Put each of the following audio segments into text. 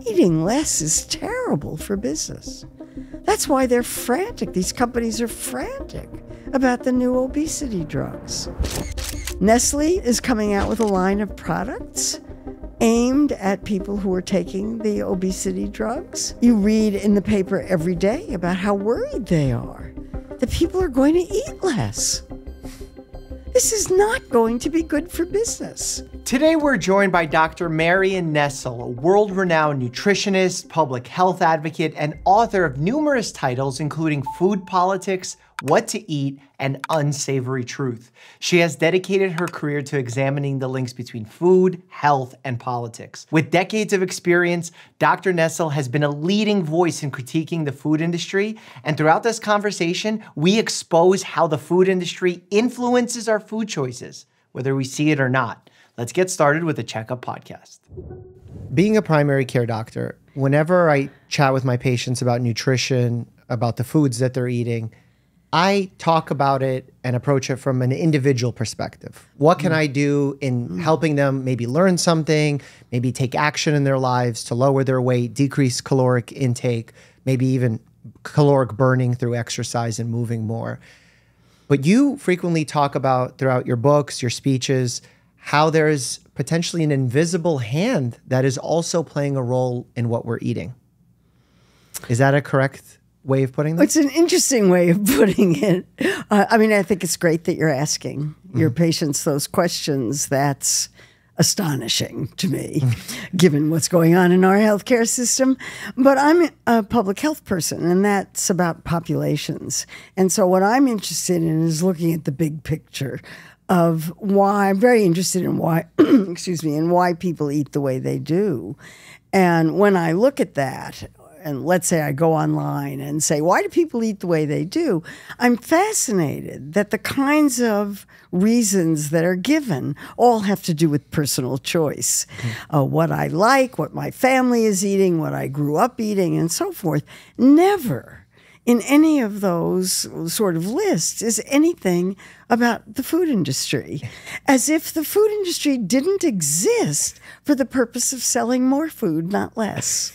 eating less is terrible for business. That's why they're frantic. These companies are frantic about the new obesity drugs. Nestle is coming out with a line of products aimed at people who are taking the obesity drugs. You read in the paper every day about how worried they are that people are going to eat less. This is not going to be good for business. Today, we're joined by Dr. Marion Nestle, a world-renowned nutritionist, public health advocate, and author of numerous titles, including Food Politics, What to Eat, and Unsavory Truth. She has dedicated her career to examining the links between food, health, and politics. With decades of experience, Dr. Nestle has been a leading voice in critiquing the food industry, and throughout this conversation, we expose how the food industry influences our food choices, whether we see it or not. Let's get started with the Checkup podcast. Being a primary care doctor, whenever I chat with my patients about nutrition, about the foods that they're eating, I talk about it and approach it from an individual perspective. What can I do in helping them maybe learn something, maybe take action in their lives to lower their weight, decrease caloric intake, maybe even caloric burning through exercise and moving more. But you frequently talk about throughout your books, your speeches, how there's potentially an invisible hand that is also playing a role in what we're eating. Is that a correct way of putting that? It's an interesting way of putting it. I think it's great that you're asking your patients those questions. That's astonishing to me, given what's going on in our healthcare system. But I'm a public health person, and that's about populations. And so what I'm interested in is looking at the big picture of why I'm very interested in why, and why people eat the way they do. And when I look at that, and let's say I go online and say, why do people eat the way they do? I'm fascinated that the kinds of reasons that are given all have to do with personal choice. What I like, what my family is eating, what I grew up eating, and so forth. Never in any of those sort of lists is anything about the food industry, as if the food industry didn't exist for the purpose of selling more food, not less.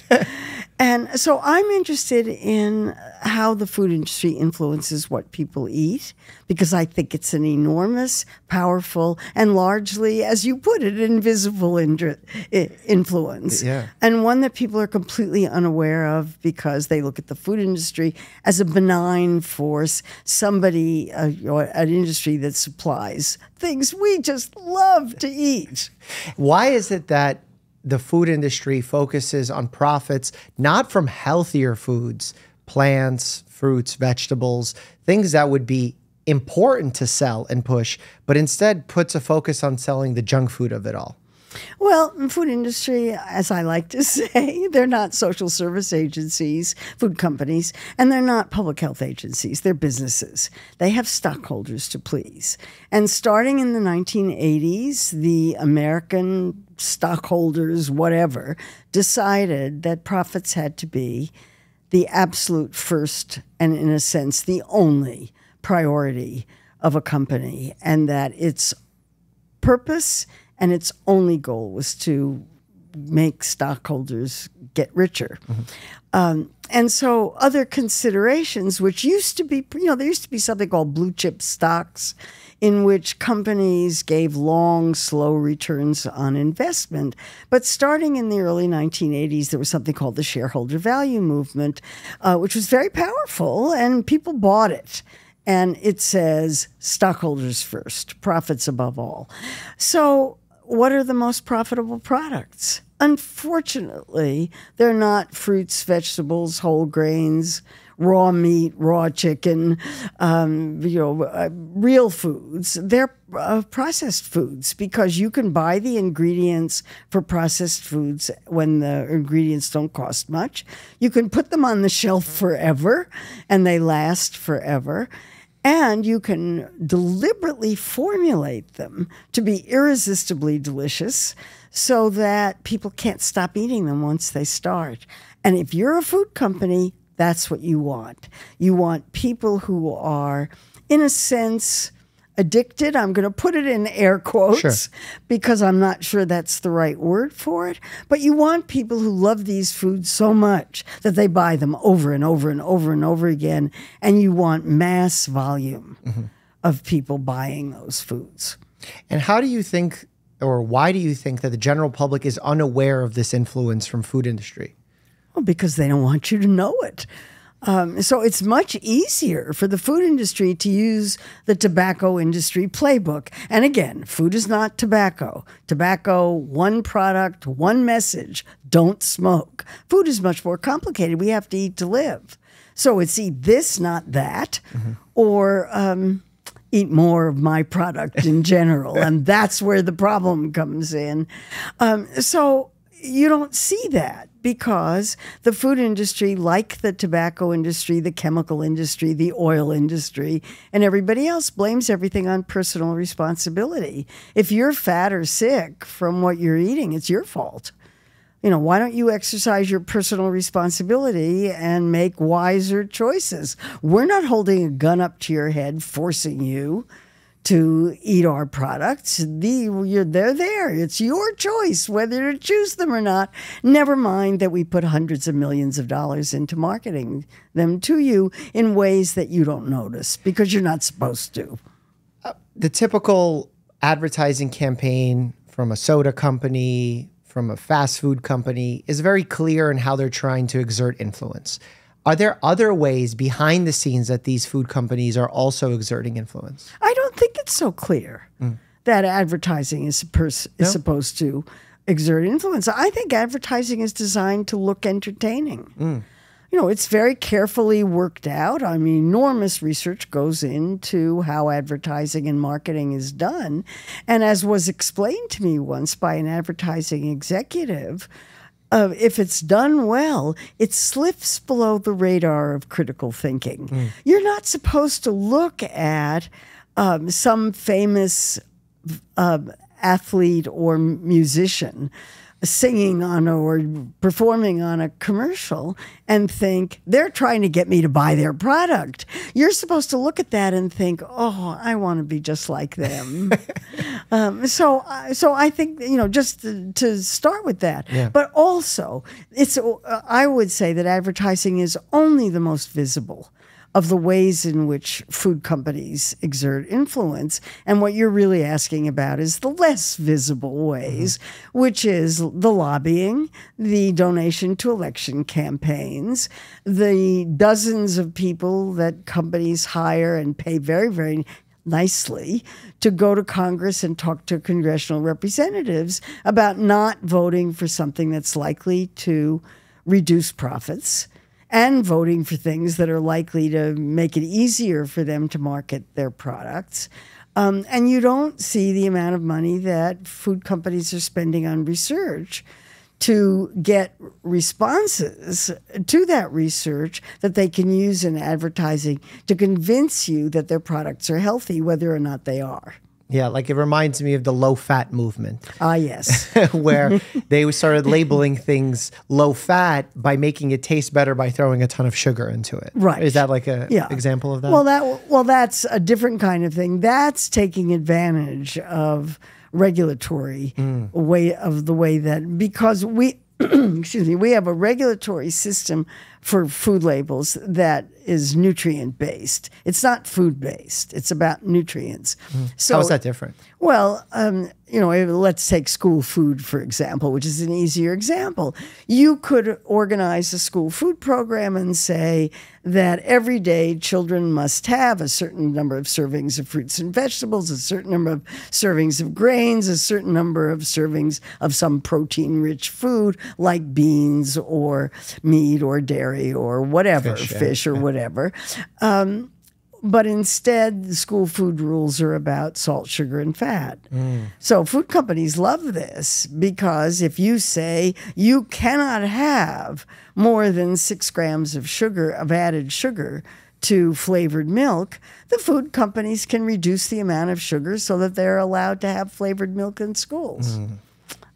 And so I'm interested in how the food industry influences what people eat, because I think it's an enormous, powerful, and largely, as you put it, invisible influence. Yeah. And one that people are completely unaware of because they look at the food industry as a benign force, somebody, an industry that supplies things we just love to eat. Why is it that the food industry focuses on profits, not from healthier foods, plants, fruits, vegetables, things that would be important to sell and push, but instead puts a focus on selling the junk food of it all? Well, food industry, as I like to say, they're not social service agencies, food companies, and they're not public health agencies. They're businesses. They have stockholders to please. And starting in the 1980s, the American stockholders, whatever, decided that profits had to be the absolute first and, in a sense, the only priority of a company, and that its purpose and its only goal was to make stockholders get richer. And so other considerations, which used to be, there used to be something called blue chip stocks, in which companies gave long, slow returns on investment. But starting in the early 1980s, there was something called the shareholder value movement, which was very powerful, and people bought it. And it says stockholders first, profits above all. So what are the most profitable products? Unfortunately, they're not fruits, vegetables, whole grains, raw meat, raw chicken, real foods. They're processed foods, because you can buy the ingredients for processed foods when the ingredients don't cost much. You can put them on the shelf forever, and they last forever. And you can deliberately formulate them to be irresistibly delicious so that people can't stop eating them once they start. And if you're a food company, that's what you want. You want people who are, in a sense, addicted. I'm going to put it in air quotes Sure. because I'm not sure that's the right word for it. But you want people who love these foods so much that they buy them over and over and over and over again. And you want mass volume of people buying those foods. And how do you think, or why do you think that the general public is unaware of this influence from food industry? Well, because they don't want you to know it. So it's much easier for the food industry to use the tobacco industry playbook. And again, food is not tobacco. Tobacco, one product, one message, don't smoke. Food is much more complicated. We have to eat to live. So it's eat this, not that, or eat more of my product in general. And that's where the problem comes in. So you don't see that because the food industry, like the tobacco industry, the chemical industry, the oil industry, and everybody else blames everything on personal responsibility. If you're fat or sick from what you're eating, it's your fault. You know, why don't you exercise your personal responsibility and make wiser choices? We're not holding a gun up to your head, forcing you to eat our products. They're there. It's your choice whether to choose them or not. Never mind that we put hundreds of millions of dollars into marketing them to you in ways that you don't notice because you're not supposed to. The typical advertising campaign from a soda company, from a fast food company, is very clear in how they're trying to exert influence. Are there other ways behind the scenes that these food companies are also exerting influence? I don't think it's so clear that advertising is supposed to exert influence. I think advertising is designed to look entertaining. You know, it's very carefully worked out. I mean, enormous research goes into how advertising and marketing is done. And as was explained to me once by an advertising executive, if it's done well, it slips below the radar of critical thinking. You're not supposed to look at some famous athlete or musician singing on or performing on a commercial and think they're trying to get me to buy their product. You're supposed to look at that and think, oh, I want to be just like them. So I think, you know, just to start with that. Yeah. But also, I would say that advertising is only the most visible of the ways in which food companies exert influence. And what you're really asking about is the less visible ways, which is the lobbying, the donation to election campaigns, the dozens of people that companies hire and pay very, very nicely to go to Congress and talk to congressional representatives about not voting for something that's likely to reduce profits and voting for things that are likely to make it easier for them to market their products. And you don't see the amount of money that food companies are spending on research to get responses to that research that they can use in advertising to convince you that their products are healthy, whether or not they are. Yeah, like it reminds me of the low-fat movement. Ah, yes. Where they started labeling things low-fat by making it taste better by throwing a ton of sugar into it. Right. Is that like an example of that? Well, that's a different kind of thing. That's taking advantage of regulatory way that, because we excuse me, we have a regulatory system for food labels that is nutrient based. It's not food based. It's about nutrients. So how is that different? Well, you know, let's take school food, for example, which is an easier example. You could organize a school food program and say that every day children must have a certain number of servings of fruits and vegetables, a certain number of servings of grains, a certain number of servings of some protein-rich food like beans or meat or dairy or whatever, fish or whatever. But instead, the school food rules are about salt, sugar, and fat. So food companies love this because if you say you cannot have more than 6 grams of sugar, of added sugar, to flavored milk, the food companies can reduce the amount of sugar so that they're allowed to have flavored milk in schools.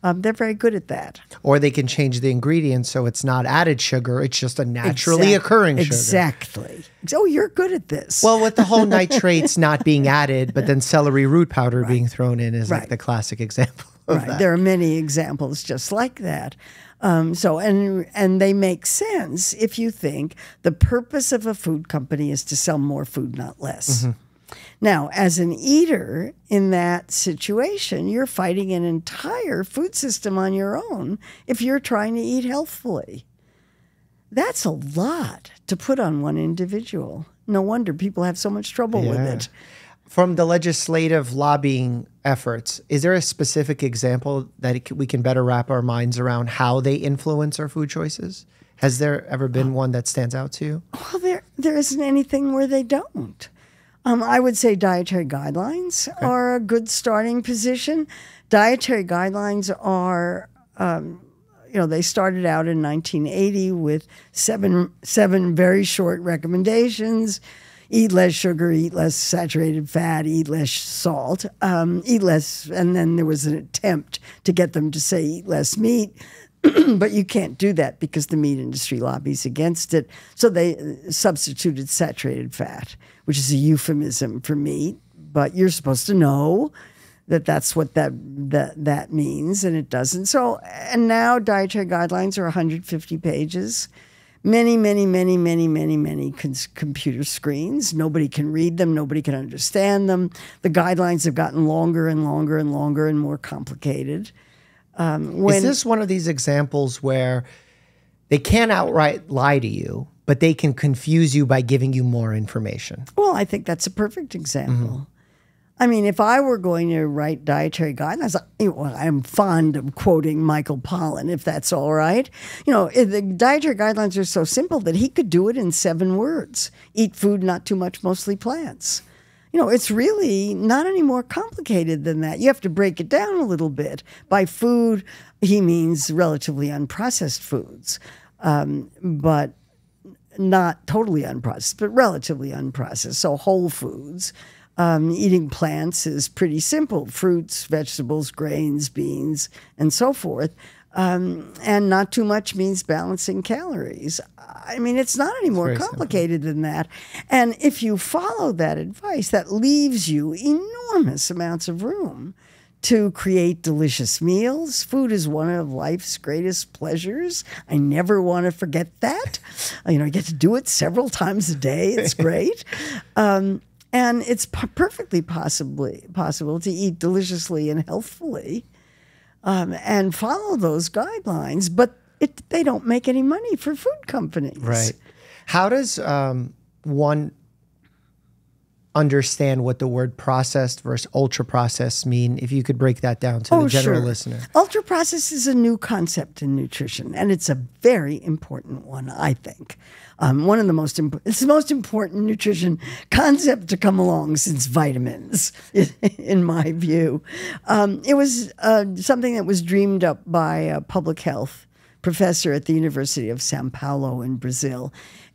They're very good at that. Or they can change the ingredients so it's not added sugar, it's just a naturally occurring sugar. Exactly. Oh, you're good at this. Well, with the whole nitrates not being added, but then celery root powder being thrown in is like the classic example of that. There are many examples just like that. And they make sense if you think the purpose of a food company is to sell more food, not less. Now, as an eater in that situation, you're fighting an entire food system on your own if you're trying to eat healthfully. That's a lot to put on one individual. No wonder people have so much trouble with it. From the legislative lobbying efforts, is there a specific example that we can better wrap our minds around how they influence our food choices? Has there ever been one that stands out to you? Well, there isn't anything where they don't. I would say dietary guidelines are a good starting position. Dietary guidelines are, they started out in 1980 with seven very short recommendations. Eat less sugar, eat less saturated fat, eat less salt, eat less, and then there was an attempt to get them to say eat less meat. But you can't do that because the meat industry lobbies against it. So they substituted saturated fat, which is a euphemism for meat. But you're supposed to know that that's what that means, and it doesn't. So, and now dietary guidelines are 150 pages. Many computer screens. Nobody can read them. Nobody can understand them. The guidelines have gotten longer and longer and longer and more complicated. Is this one of these examples where they can't outright lie to you, but they can confuse you by giving you more information? Well, I think that's a perfect example. I mean, if I were going to write dietary guidelines, I'm fond of quoting Michael Pollan, if that's all right. The dietary guidelines are so simple that he could do it in 7 words. Eat food, not too much, mostly plants. It's really not any more complicated than that. You have to break it down a little bit. By food, he means relatively unprocessed foods, but not totally unprocessed, but relatively unprocessed. So whole foods. Eating plants is pretty simple. Fruits, vegetables, grains, beans, and so forth. And not too much means balancing calories. I mean, it's not any more complicated than that. And if you follow that advice, that leaves you enormous amounts of room to create delicious meals. Food is one of life's greatest pleasures. I never want to forget that. I get to do it several times a day. It's great. And it's perfectly possible to eat deliciously and healthfully. And follow those guidelines, but they don't make any money for food companies. Right. How does one understand what the word processed versus ultra-processed mean, if you could break that down to the general listener? Ultra-processed is a new concept in nutrition, and it's a very important one, I think. It's the most important nutrition concept to come along since vitamins, in my view. It was something that was dreamed up by a public health professor at the University of São Paulo in Brazil.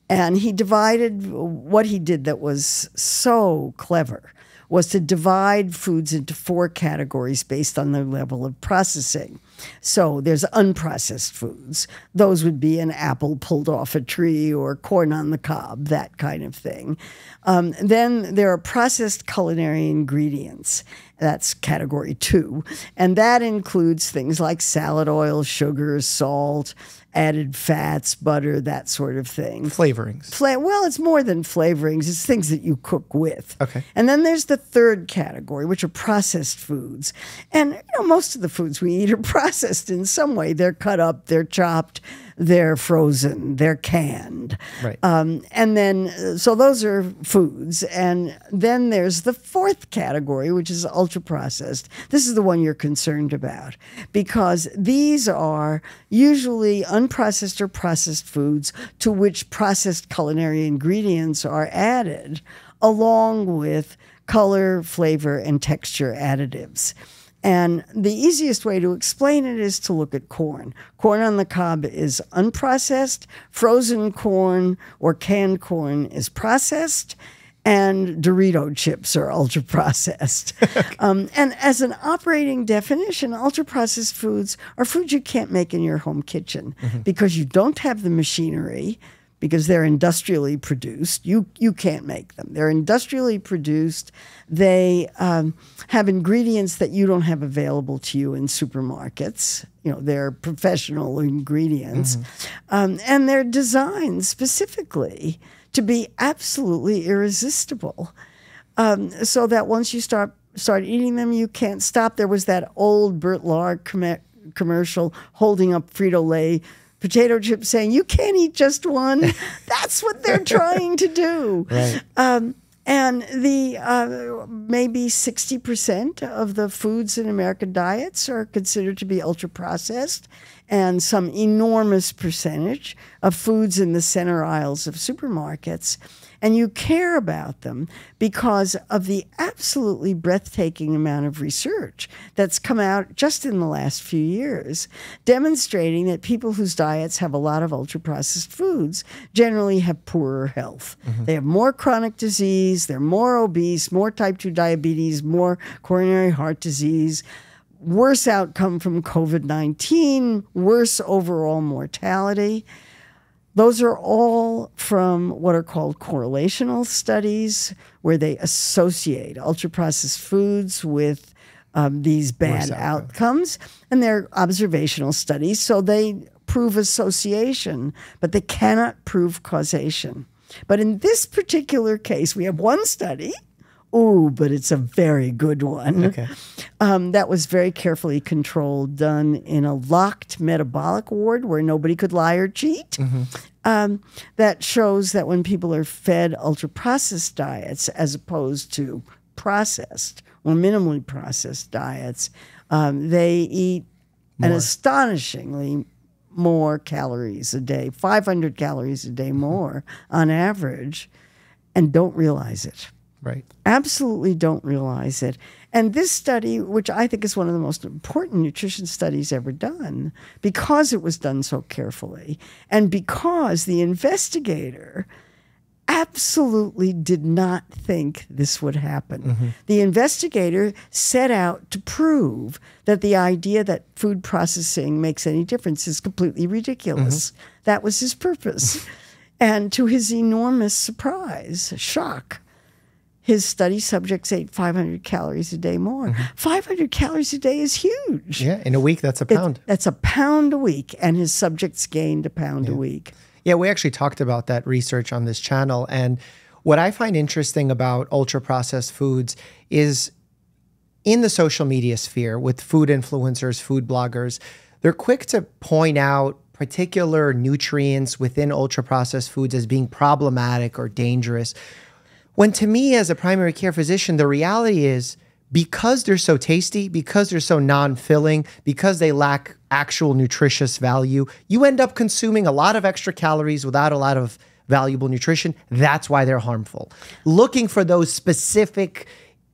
And he divided, what he did that was so clever was to divide foods into 4 categories based on their level of processing. So there's unprocessed foods. Those would be an apple pulled off a tree or corn on the cob, that kind of thing. Then there are processed culinary ingredients. That's category 2. And that includes things like salad oil, sugar, salt, added fats, butter, that sort of thing. Flavorings. Well, it's more than flavorings. It's things that you cook with. Okay. And then there's the 3rd category, which are processed foods. And most of the foods we eat are processed in some way. They're cut up, they're chopped, they're frozen, they're canned. Right. And then, so those are foods. And then there's the 4th category, which is ultra-processed. This is the one you're concerned about because these are usually unprocessed or processed foods to which processed culinary ingredients are added, along with color, flavor, and texture additives. And the easiest way to explain it is to look at corn. Corn on the cob is unprocessed. Frozen corn or canned corn is processed. and Dorito chips are ultra processed. And as an operating definition, ultra processed foods are foods you can't make in your home kitchen because you don't have the machinery, because they're industrially produced. You can't make them. They're industrially produced. They have ingredients that you don't have available to you in supermarkets. You know, they're professional ingredients. And they're designed specifically to be absolutely irresistible. So that once you start eating them, you can't stop. There was that old Burt Lahr commercial holding up Frito-Lay potato chips saying, you can't eat just one. That's what they're trying to do. Right. And the maybe 60% of the foods in American diets are considered to be ultra processed, and some enormous percentage of foods in the center aisles of supermarkets. And you care about them because of the absolutely breathtaking amount of research that's come out just in the last few years, demonstrating that people whose diets have a lot of ultra-processed foods generally have poorer health. They have more chronic disease, they're more obese, more type 2 diabetes, more coronary heart disease, worse outcome from COVID-19, worse overall mortality. Those are all from what are called correlational studies, where they associate ultra-processed foods with these bad outcomes. And they're observational studies, so they prove association, but they cannot prove causation. But in this particular case, we have one study. Ooh, but it's a very good one. Okay. That was very carefully controlled, done in a locked metabolic ward where nobody could lie or cheat. That shows that when people are fed ultra-processed diets as opposed to processed or minimally processed diets, they eat an astonishingly more calories a day, 500 calories a day more on average, and don't realize it. Right. Absolutely don't realize it. And this study, which I think is one of the most important nutrition studies ever done, because it was done so carefully, and because the investigator absolutely did not think this would happen. The investigator set out to prove that the idea that food processing makes any difference is completely ridiculous. That was his purpose. And to his enormous surprise, shock, his study subjects ate 500 calories a day more. 500 calories a day is huge. Yeah, in a week, that's a pound. That's a pound a week, and his subjects gained a pound a week. Yeah, we actually talked about that research on this channel. And what I find interesting about ultra-processed foods is in the social media sphere with food influencers, food bloggers, they're quick to point out particular nutrients within ultra-processed foods as being problematic or dangerous. When to me, as a primary care physician, the reality is because they're so tasty, because they're so non-filling, because they lack actual nutritious value, you end up consuming a lot of extra calories without a lot of valuable nutrition. That's why they're harmful. Looking for those specific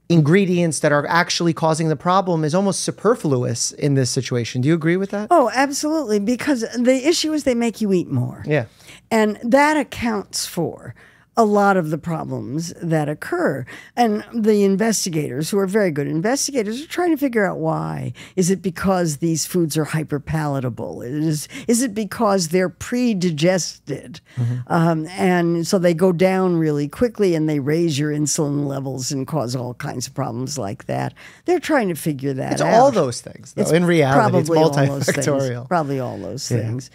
ingredients that are actually causing the problem is almost superfluous in this situation. Do you agree with that? Oh, absolutely, because the issue is they make you eat more. Yeah. And that accounts for a lot of the problems that occur. And the investigators, who are very good investigators, are trying to figure out why. Is it because these foods are hyperpalatable? Is it because they're pre-digested? And so they go down really quickly and they raise your insulin levels and cause all kinds of problems like that. They're trying to figure that out. It's all those things, though. In reality, it's multifactorial. Probably all those things.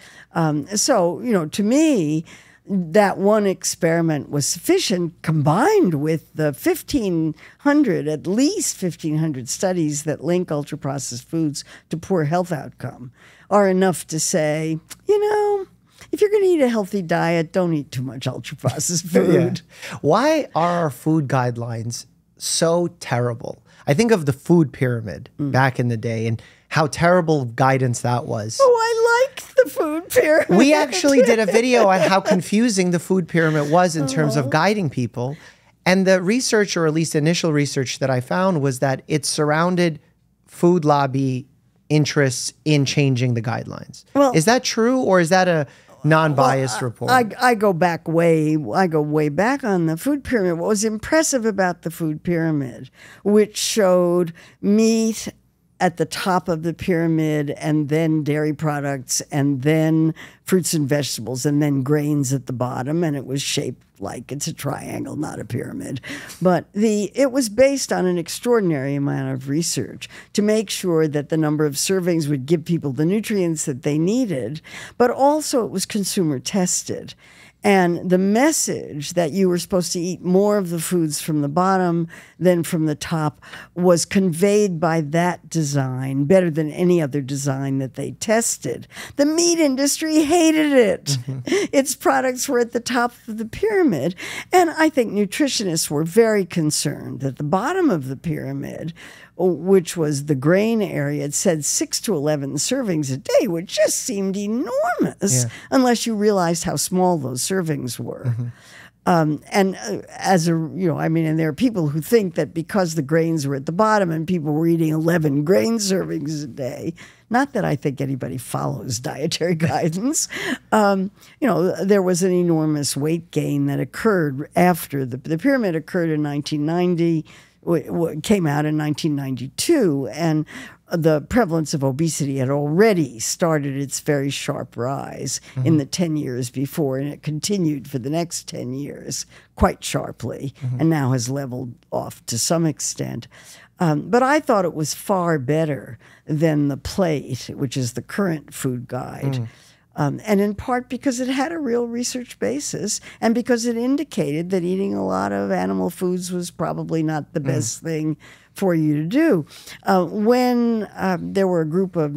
So, you know, to me, that one experiment was sufficient, combined with the 1,500, at least 1,500 studies that link ultra-processed foods to poor health outcome, are enough to say, you know, if you're going to eat a healthy diet, don't eat too much ultra-processed food. Why are our food guidelines so terrible? I think of the food pyramid back in the day and how terrible guidance that was. Oh, I liked the food pyramid. We actually did a video on how confusing the food pyramid was in terms of guiding people. And the research, or at least initial research that I found, was that it surrounded food lobby interests in changing the guidelines. Well, is that true, or is that non-biased report. I go way back on the food pyramid. What was impressive about the food pyramid, which showed meat at the top of the pyramid, and then dairy products, and then fruits and vegetables, and then grains at the bottom, and it was shaped like it's a triangle, not a pyramid. But it was based on an extraordinary amount of research to make sure that the number of servings would give people the nutrients that they needed, but also it was consumer tested. And the message that you were supposed to eat more of the foods from the bottom than from the top was conveyed by that design better than any other design that they tested. The meat industry hated it. Mm-hmm. Its products were at the top of the pyramid. And I think nutritionists were very concerned that the bottom of the pyramid, which was the grain area, it said 6 to 11 servings a day, which just seemed enormous unless you realized how small those servings were. Mm-hmm. And there are people who think that because the grains were at the bottom and people were eating 11 grain servings a day, not that I think anybody follows dietary guidance, there was an enormous weight gain that occurred after the pyramid occurred in 1990. Came out in 1992, and the prevalence of obesity had already started its very sharp rise in the 10 years before, and it continued for the next 10 years quite sharply, and now has leveled off to some extent. But I thought it was far better than the plate, which is the current food guide. And in part because it had a real research basis and because it indicated that eating a lot of animal foods was probably not the best thing for you to do. When there were a group of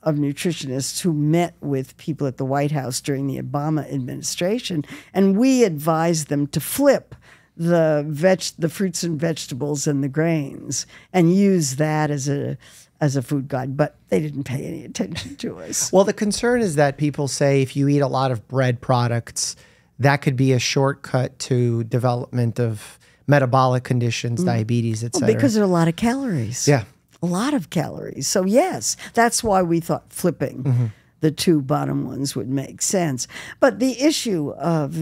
nutritionists who met with people at the White House during the Obama administration, and we advised them to flip the fruits and vegetables and the grains and use that as a food guide, but they didn't pay any attention to us. Well, the concern is that people say if you eat a lot of bread products, that could be a shortcut to development of metabolic conditions, diabetes, et cetera. Because there are a lot of calories. Yeah. A lot of calories. So yes, that's why we thought flipping the two bottom ones would make sense. But the issue of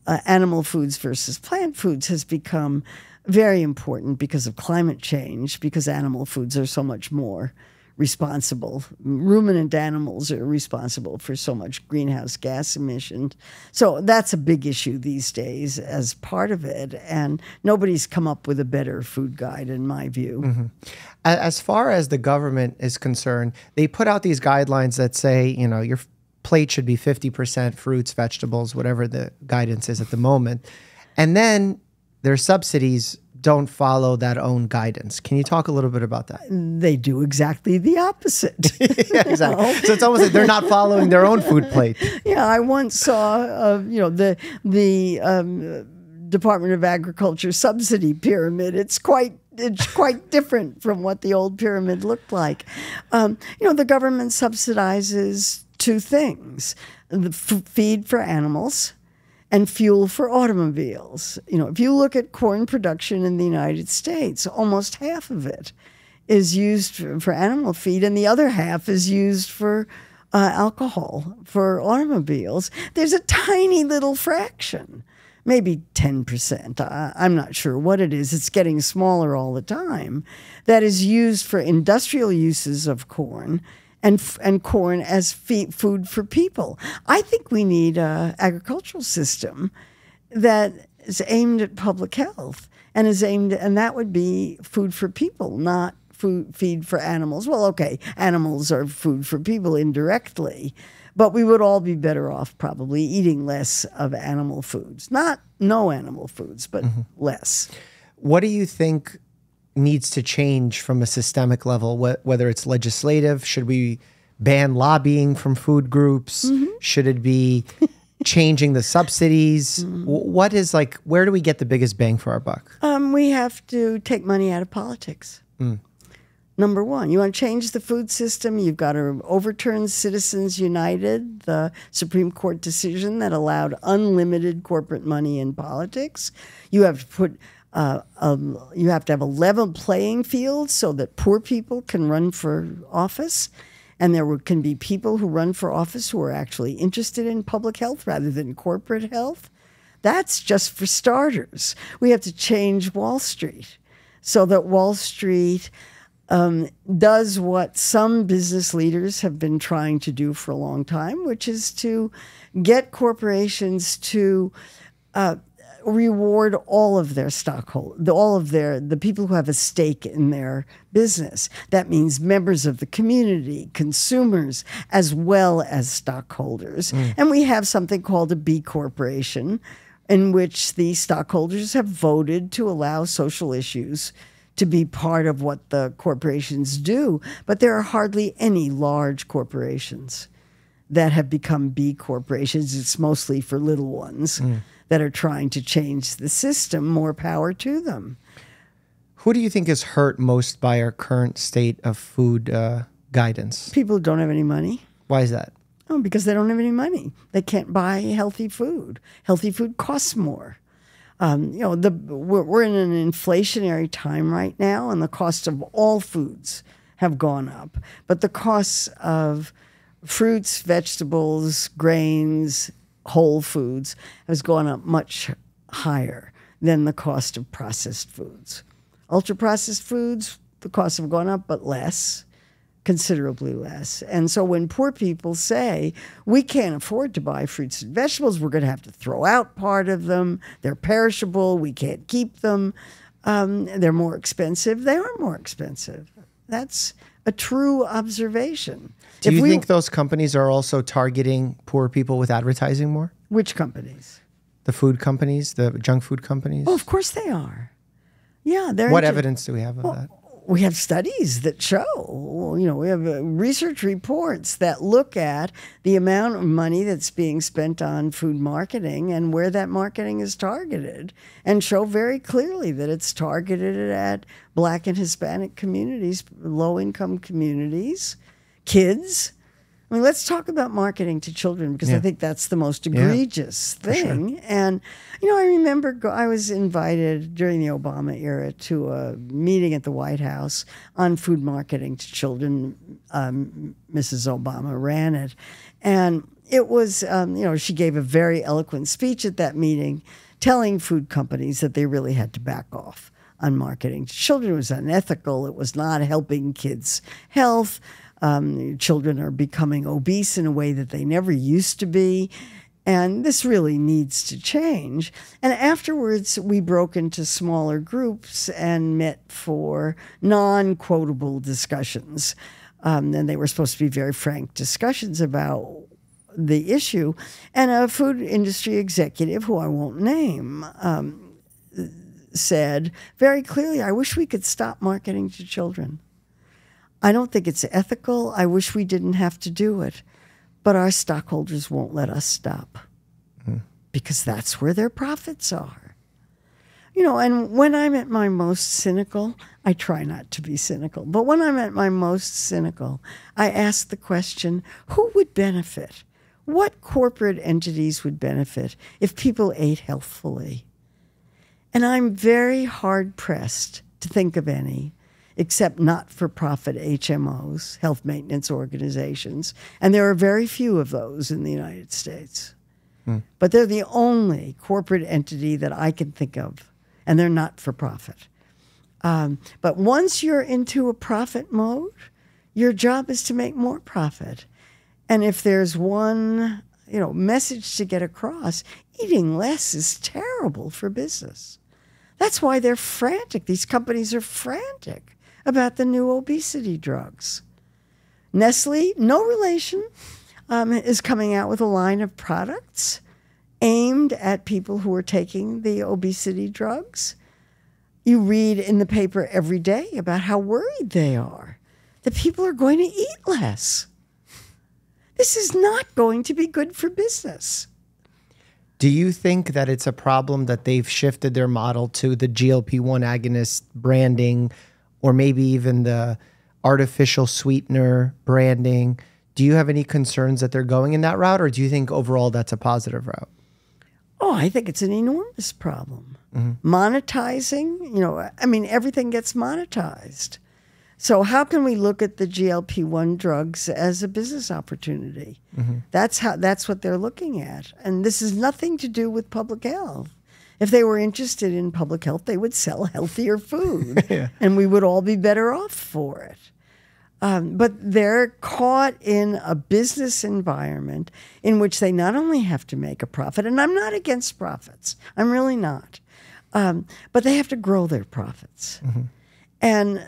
animal foods versus plant foods has become very important because of climate change, because animal foods are so much more responsible. Ruminant animals are responsible for so much greenhouse gas emissions. So that's a big issue these days as part of it. And nobody's come up with a better food guide, in my view. As far as the government is concerned, they put out these guidelines that say, your plate should be 50% fruits, vegetables, whatever the guidance is at the moment. And then their subsidies don't follow that own guidance. Can you talk a little bit about that? They do exactly the opposite. Yeah, exactly. So it's almost like they're not following their own food plate. Yeah, I once saw, the Department of Agriculture subsidy pyramid. It's quite different from what the old pyramid looked like. The government subsidizes two things: the feed for animals and fuel for automobiles. If you look at corn production in the United States, almost half of it is used for animal feed, and the other half is used for alcohol for automobiles. There's a tiny little fraction, maybe 10%, I'm not sure what it is, it's getting smaller all the time, that is used for industrial uses of corn, and corn as food for people. I think we need an agricultural system that is aimed at public health and that would be food for people, not feed for animals. Well, okay, animals are food for people indirectly, but we would all be better off probably eating less of animal foods. Not no animal foods, but less. What do you think needs to change from a systemic level, whether it's legislative? Should we ban lobbying from food groups? Should it be changing the subsidies? What is where do we get the biggest bang for our buck? We have to take money out of politics. Number one, you want to change the food system, you've got to overturn Citizens United, the Supreme Court decision that allowed unlimited corporate money in politics. You have to put you have to have a level playing field so that poor people can run for office. And can be people who run for office who are actually interested in public health rather than corporate health. That's just for starters. We have to change Wall Street so that Wall Street does what some business leaders have been trying to do for a long time, which is to get corporations to reward all of their stockholders, the people who have a stake in their business. That means members of the community, consumers, as well as stockholders. And we have something called a B corporation, in which the stockholders have voted to allow social issues to be part of what the corporations do. But there are hardly any large corporations that have become B corporations. It's mostly for little ones that are trying to change the system. More power to them. Who do you think is hurt most by our current state of food guidance? People who don't have any money. Why is that? Oh, because they don't have any money. They can't buy healthy food. Healthy food costs more. We're in an inflationary time right now, and the cost of all foods have gone up. But the costs of fruits, vegetables, grains, whole foods has gone up much higher than the cost of processed foods. Ultra-processed foods, the costs have gone up, but less, considerably less. And so when poor people say, we can't afford to buy fruits and vegetables, we're going to have to throw out part of them, they're perishable, we can't keep them, they're more expensive, they are more expensive. That's a true observation. Do you think those companies are also targeting poor people with advertising more? Which companies? The food companies, the junk food companies? Oh, of course they are. Yeah. What evidence do we have of that? We have studies that show, we have research reports that look at the amount of money that's being spent on food marketing and where that marketing is targeted, and show very clearly that it's targeted at Black and Hispanic communities, low-income communities, kids. I mean, let's talk about marketing to children, because I think that's the most egregious thing. Sure. And, I remember I was invited during the Obama era to a meeting at the White House on food marketing to children. Mrs. Obama ran it. And it was, she gave a very eloquent speech at that meeting telling food companies that they really had to back off on marketing to children. It was unethical. It was not helping kids' health. Children are becoming obese in a way that they never used to be. And this really needs to change. And afterwards, we broke into smaller groups and met for non-quotable discussions. And they were supposed to be very frank discussions about the issue. And a food industry executive, who I won't name, said very clearly, I wish we could stop marketing to children. I don't think it's ethical. I wish we didn't have to do it. But our stockholders won't let us stop because that's where their profits are. And when I'm at my most cynical, I try not to be cynical, but when I'm at my most cynical, I ask the question, who would benefit? What corporate entities would benefit if people ate healthfully? And I'm very hard-pressed to think of any, except not-for-profit HMOs, health maintenance organizations. And there are very few of those in the United States. But they're the only corporate entity that I can think of, and they're not-for-profit. But once you're into a profit mode, your job is to make more profit. And if there's one message to get across, eating less is terrible for business. That's why they're frantic. These companies are frantic about the new obesity drugs. Nestle, no relation, is coming out with a line of products aimed at people who are taking the obesity drugs. You read in the paper every day about how worried they are that people are going to eat less. This is not going to be good for business. Do you think that it's a problem that they've shifted their model to the GLP-1 agonist branding, or maybe even the artificial sweetener branding? Do you have any concerns that they're going in that route, or do you think overall that's a positive route? Oh, I think it's an enormous problem. Monetizing, everything gets monetized. So how can we look at the GLP-1 drugs as a business opportunity? That's what they're looking at. And this has nothing to do with public health. If they were interested in public health, they would sell healthier food, and we would all be better off for it. But they're caught in a business environment in which they not only have to make a profit, and I'm not against profits, I'm really not, but they have to grow their profits. And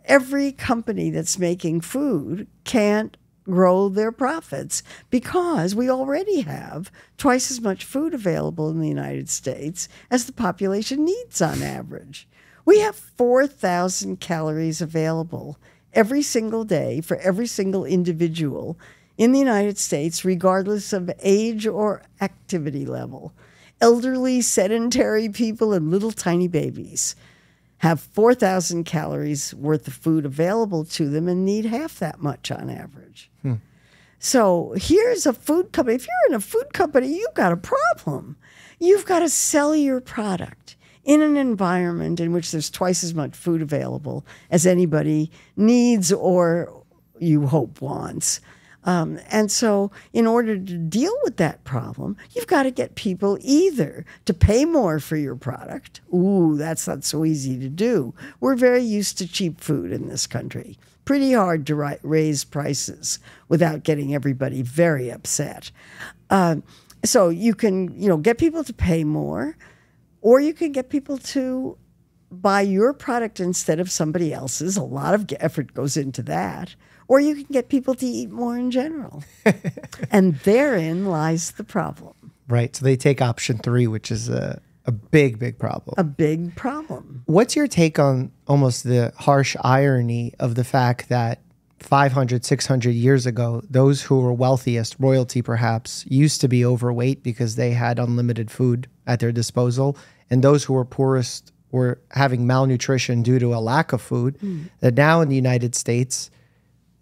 every company that's making food can't grow their profits because we already have twice as much food available in the United States as the population needs on average. We have 4,000 calories available every single day for every single individual in the United States, regardless of age or activity level. Elderly, sedentary people and little tiny babies have 4,000 calories worth of food available to them and need half that much on average. So here's a food company. If you're in a food company, you've got a problem. You've got to sell your product in an environment in which there's twice as much food available as anybody needs or you hope wants. And so in order to deal with that problem, you've got to get people either to pay more for your product. Ooh, that's not so easy to do. We're very used to cheap food in this country. Pretty hard to raise prices without getting everybody very upset. So you can, get people to pay more, or you can get people to buy your product instead of somebody else's. A lot of effort goes into that. Or you can get people to eat more in general. And therein lies the problem. Right. So they take option 3, which is a big, big problem. A big problem. What's your take on almost the harsh irony of the fact that 500, 600 years ago, those who were wealthiest, royalty perhaps, used to be overweight because they had unlimited food at their disposal, and those who were poorest were having malnutrition due to a lack of food, that now in the United States,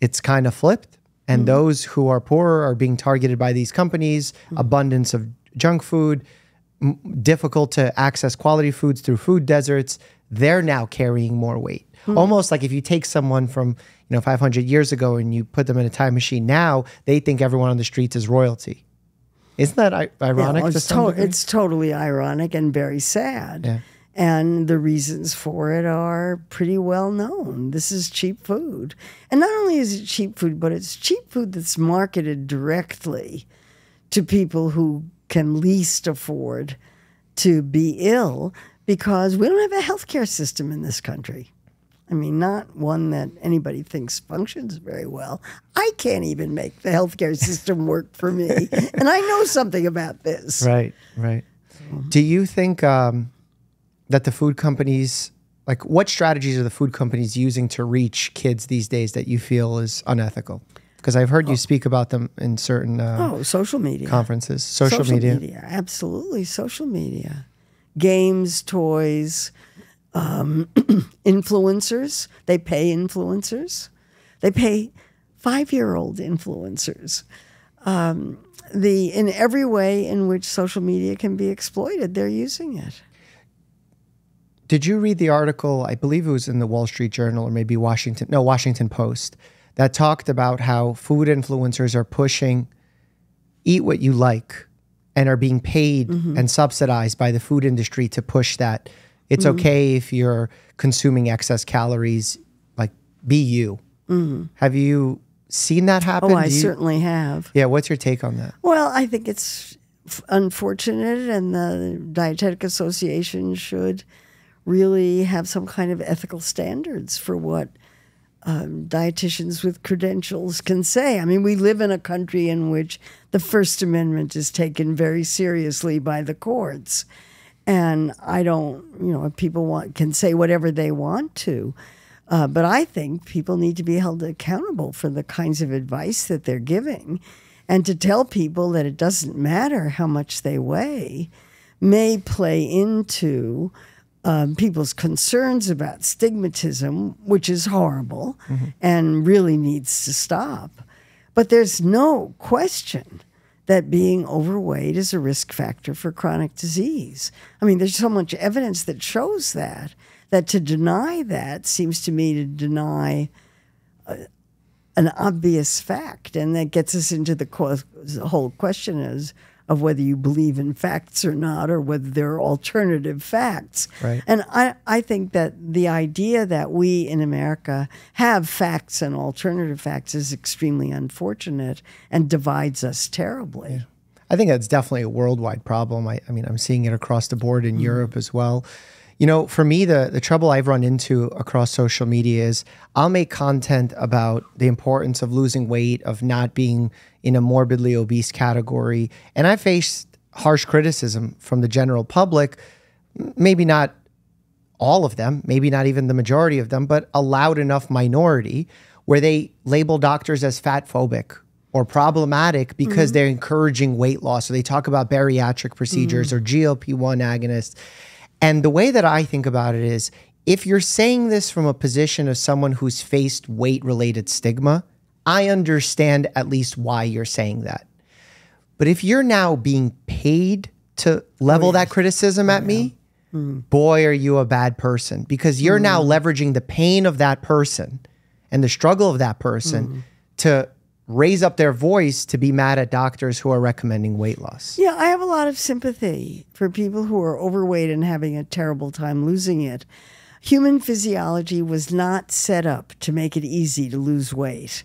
it's kind of flipped, and those who are poorer are being targeted by these companies, abundance of junk food, difficult to access quality foods through food deserts. They're now carrying more weight. Almost like if you take someone from 500 years ago and you put them in a time machine now, they think everyone on the streets is royalty. Isn't that ironic? Yeah, it's totally ironic and very sad. Yeah. And the reasons for it are pretty well known. This is cheap food. And not only is it cheap food, but it's cheap food that's marketed directly to people who can least afford to be ill, because we don't have a healthcare system in this country. I mean, not one that anybody thinks functions very well. I can't even make the healthcare system work for me. And I know something about this. Right, right. Do you think that the food companies, like what strategies are the food companies using to reach kids these days that you feel is unethical? Because I've heard you speak about them in certain social media conferences. Social media. Absolutely, social media. Games, toys, influencers. They pay influencers. They pay 5-year-old influencers. In every way in which social media can be exploited, they're using it. Did you read the article, I believe it was in the Wall Street Journal or maybe Washington Post, that talked about how food influencers are pushing eat what you like and are being paid and subsidized by the food industry to push that. It's okay if you're consuming excess calories, like be you. Have you seen that happen? Oh, I certainly have. Yeah, what's your take on that? Well, I think it's unfortunate, and the Dietetic Association should really have some kind of ethical standards for what dietitians with credentials can say. I mean, we live in a country in which the First Amendment is taken very seriously by the courts. And I don't, people can say whatever they want to. But I think people need to be held accountable for the kinds of advice that they're giving. And to tell people that it doesn't matter how much they weigh may play into people's concerns about stigmatism, which is horrible and really needs to stop. But there's no question that being overweight is a risk factor for chronic disease. I mean, there's so much evidence that shows that that to deny that seems to me to deny an obvious fact. And that gets us into the whole question of whether you believe in facts or not, or whether there are alternative facts. Right. And I think that the idea that we in America have facts and alternative facts is extremely unfortunate and divides us terribly. Yeah. I think that's definitely a worldwide problem. I mean, I'm seeing it across the board in Europe as well. You know, for me, the trouble I've run into across social media is I'll make content about the importance of losing weight, of not being in a morbidly obese category. And I faced harsh criticism from the general public, maybe not all of them, maybe not even the majority of them, but a loud enough minority where they label doctors as fat phobic or problematic because they're encouraging weight loss. So they talk about bariatric procedures or GLP-1 agonists. And the way that I think about it is, if you're saying this from a position of someone who's faced weight-related stigma, I understand at least why you're saying that. But if you're now being paid to level that criticism at me, boy, are you a bad person, because you're now leveraging the pain of that person and the struggle of that person to raise up their voice to be mad at doctors who are recommending weight loss. Yeah, I have a lot of sympathy for people who are overweight and having a terrible time losing it. Human physiology was not set up to make it easy to lose weight.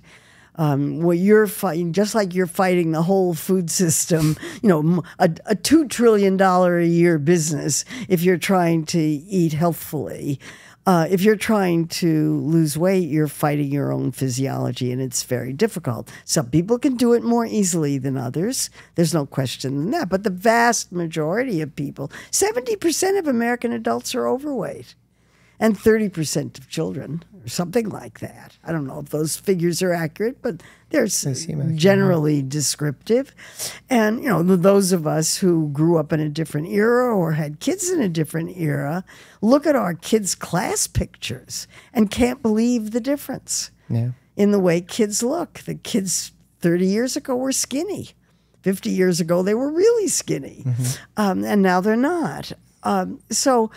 What you're fighting, just like you're fighting the whole food system, you know, a $2 trillion a year business if you're trying to eat healthfully. If you're trying to lose weight, you're fighting your own physiology, and it's very difficult. Some people can do it more easily than others. There's no question in that. But the vast majority of people, 70% of American adults are overweight, and 30% of children, or something like that. I don't know if those figures are accurate, but they're generally descriptive. And, you know, those of us who grew up in a different era or had kids in a different era look at our kids' class pictures and can't believe the difference in the way kids look. The kids 30 years ago were skinny. 50 years ago, they were really skinny. And now they're not. So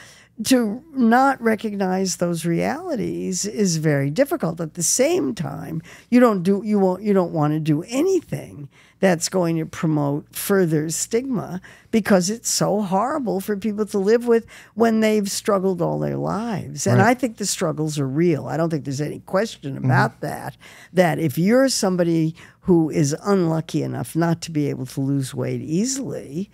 to not recognize those realities is very difficult. At the same time, you don't want to do anything that's going to promote further stigma, because it's so horrible for people to live with when they've struggled all their lives. And I think the struggles are real. I don't think there's any question about that if you're somebody who is unlucky enough not to be able to lose weight easily,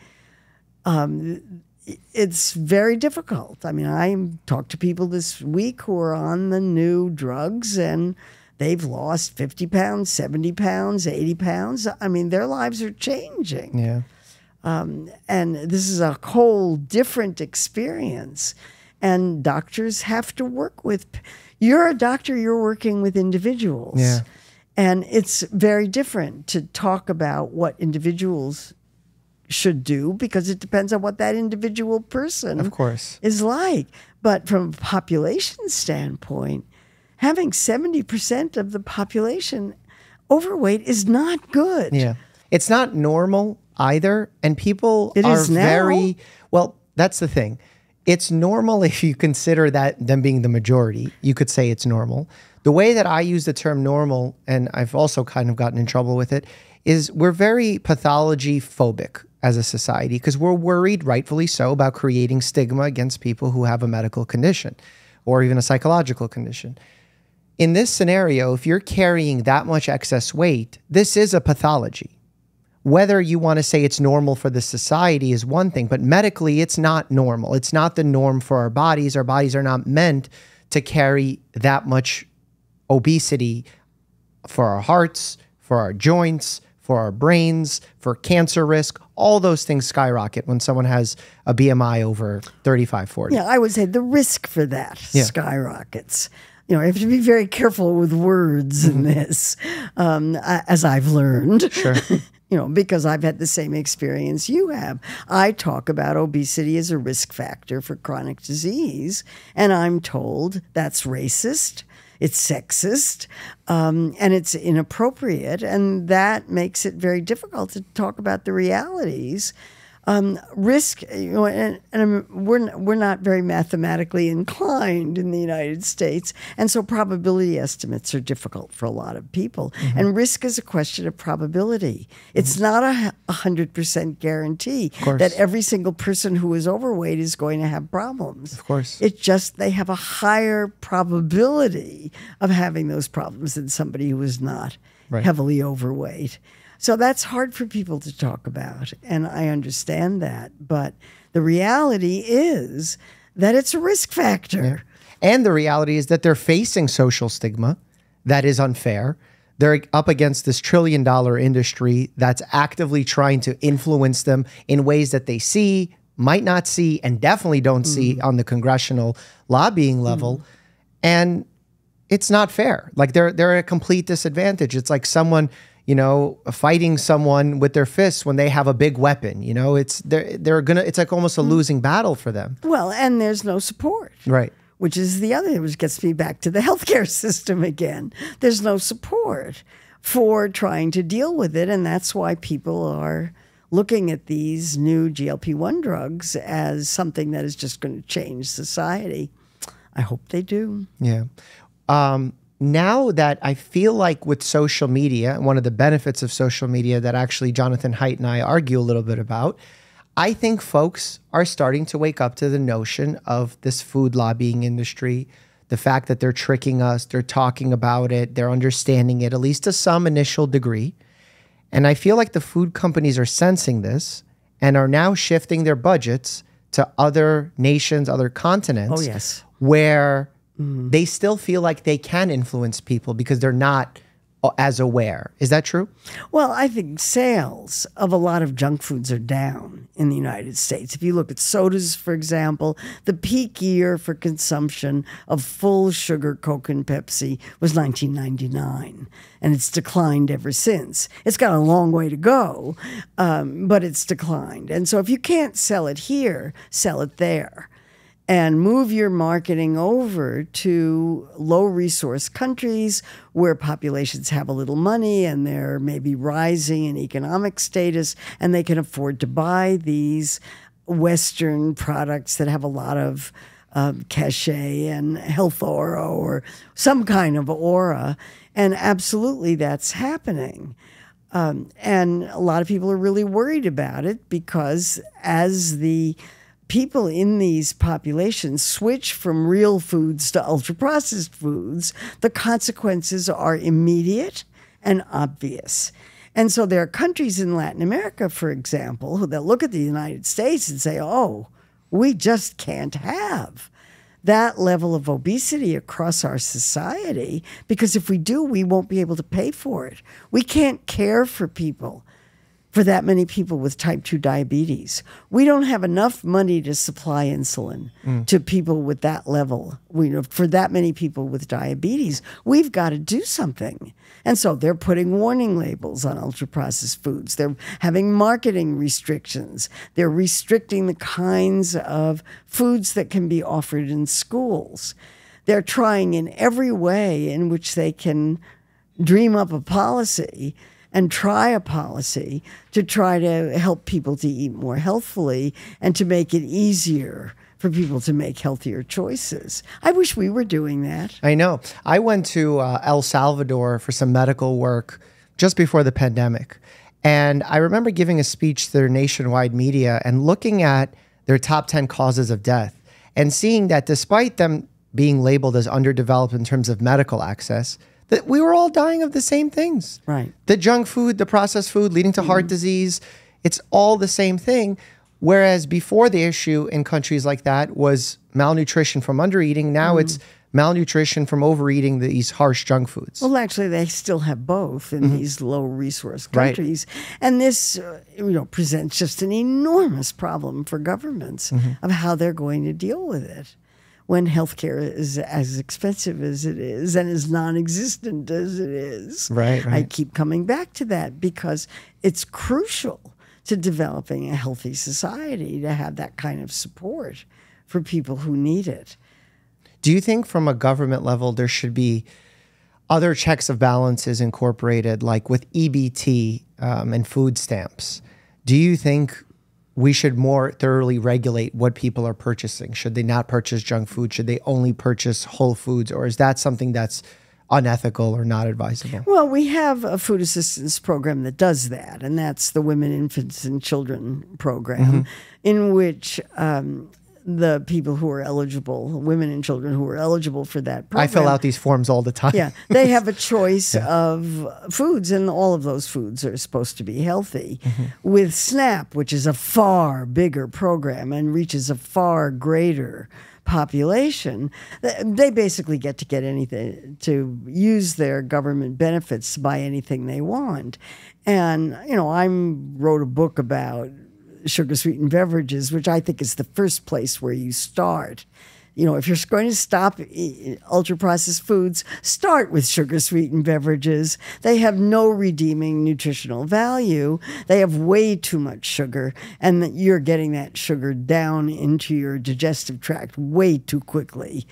it's very difficult. I mean, I talked to people this week who are on the new drugs, and they've lost 50 pounds, 70 pounds, 80 pounds. I mean, their lives are changing. Yeah. And this is a whole different experience. And doctors have to work with, you're a doctor, you're working with individuals. Yeah. And it's very different to talk about what individuals should do, because it depends on what that individual person is like. But from a population standpoint, having 70% of the population overweight is not good. Yeah. It's not normal either. And people are very, well, that's the thing. It's normal if you consider that them being the majority. You could say it's normal. The way that I use the term normal, and I've also kind of gotten in trouble with it, is we're very pathology phobic as a society, because we're worried, rightfully so, about creating stigma against people who have a medical condition or even a psychological condition. In this scenario, if you're carrying that much excess weight, this is a pathology. Whether you want to say it's normal for the society is one thing, but medically it's not normal. It's not the norm for our bodies. Our bodies are not meant to carry that much obesity for our hearts, for our joints, for our brains, for cancer risk. All those things skyrocket when someone has a BMI over 35, 40. Yeah, I would say the risk for that skyrockets. You know, I have to be very careful with words in this, as I've learned. Sure. You know, because I've had the same experience you have. I talk about obesity as a risk factor for chronic disease, and I'm told that's racist, it's sexist, and it's inappropriate, and that makes it very difficult to talk about the realities Risk, we're not very mathematically inclined in the United States, and so probability estimates are difficult for a lot of people. And risk is a question of probability. It's not a 100% guarantee that every single person who is overweight is going to have problems. Of course. It's just they have a higher probability of having those problems than somebody who is not heavily overweight. So that's hard for people to talk about, and I understand that. But the reality is that it's a risk factor. Yeah. And the reality is that they're facing social stigma that is unfair. They're up against this $1 trillion industry that's actively trying to influence them in ways that they see, might not see, and definitely don't see on the congressional lobbying level. And it's not fair. Like they're at a complete disadvantage. It's like someone, you know, fighting someone with their fists when they have a big weapon. You know, it's like almost a losing battle for them. Well, and there's no support. Right. Which is the other, which gets me back to the healthcare system again. There's no support for trying to deal with it, and that's why people are looking at these new GLP-1 drugs as something that is just going to change society. I hope they do. Yeah. Now that I feel like with social media, one of the benefits of social media that actually Jonathan Haidt and I argue a little bit about, I think folks are starting to wake up to the notion of this food lobbying industry, the fact that they're tricking us, they're talking about it, they're understanding it, at least to some initial degree. And I feel like the food companies are sensing this and are now shifting their budgets to other nations, other continents, where they still feel like they can influence people because they're not as aware. Is that true? Well, I think sales of a lot of junk foods are down in the United States. If you look at sodas, for example, the peak year for consumption of full sugar Coke and Pepsi was 1999, and it's declined ever since. It's got a long way to go, but it's declined. And so if you can't sell it here, sell it there. And move your marketing over to low-resource countries where populations have a little money and they're maybe rising in economic status, and they can afford to buy these Western products that have a lot of cachet and health aura or some kind of aura. And absolutely that's happening. And a lot of people are really worried about it because as the people in these populations switch from real foods to ultra-processed foods, the consequences are immediate and obvious. And so there are countries in Latin America, for example, that look at the United States and say, oh, we just can't have that level of obesity across our society, because if we do, we won't be able to pay for it. We can't care for people, for that many people with type 2 diabetes. We don't have enough money to supply insulin to people with that level. For that many people with diabetes, we've got to do something. And so they're putting warning labels on ultra-processed foods. They're having marketing restrictions. They're restricting the kinds of foods that can be offered in schools. They're trying in every way in which they can dream up a policy and try a policy to try to help people to eat more healthfully and to make it easier for people to make healthier choices. I wish we were doing that. I know. I went to El Salvador for some medical work just before the pandemic. And I remember giving a speech to their nationwide media and looking at their top 10 causes of death and seeing that despite them being labeled as underdeveloped in terms of medical access, that we were all dying of the same things. Right. The junk food, the processed food leading to heart disease, it's all the same thing. Whereas before the issue in countries like that was malnutrition from undereating, now it's malnutrition from overeating these harsh junk foods. Well, actually, they still have both in these low-resource countries. Right. And this presents just an enormous problem for governments of how they're going to deal with it when healthcare is as expensive as it is and as non-existent as it is. Right. I keep coming back to that because it's crucial to developing a healthy society to have that kind of support for people who need it. Do you think from a government level there should be other checks of balances incorporated, like with EBT and food stamps? Do you think we should more thoroughly regulate what people are purchasing? Should they not purchase junk food? Should they only purchase whole foods? Or is that something that's unethical or not advisable? Well, we have a food assistance program that does that, and that's the Women, Infants, and Children program, in which the people who are eligible, women and children who are eligible for that program. I fill out these forms all the time. Yeah, they have a choice of foods, and all of those foods are supposed to be healthy. With SNAP, which is a far bigger program and reaches a far greater population, they basically get anything, to use their government benefits to buy anything they want. And, you know, I wrote a book about sugar-sweetened beverages, which I think is the first place where you start. You know, if you're going to stop ultra-processed foods, start with sugar-sweetened beverages. They have no redeeming nutritional value. They have way too much sugar, and you're getting that sugar down into your digestive tract way too quickly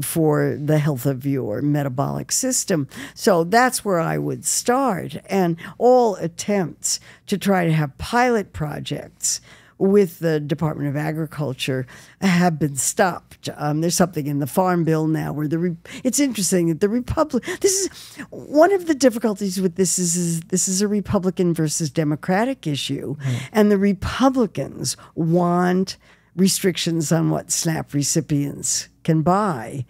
for the health of your metabolic system. So that's where I would start. And all attempts to try to have pilot projects with the Department of Agriculture have been stopped. There's something in the Farm Bill now where it's interesting that this is one of the difficulties with this is a Republican versus Democratic issue, and the Republicans want restrictions on what SNAP recipients can buy.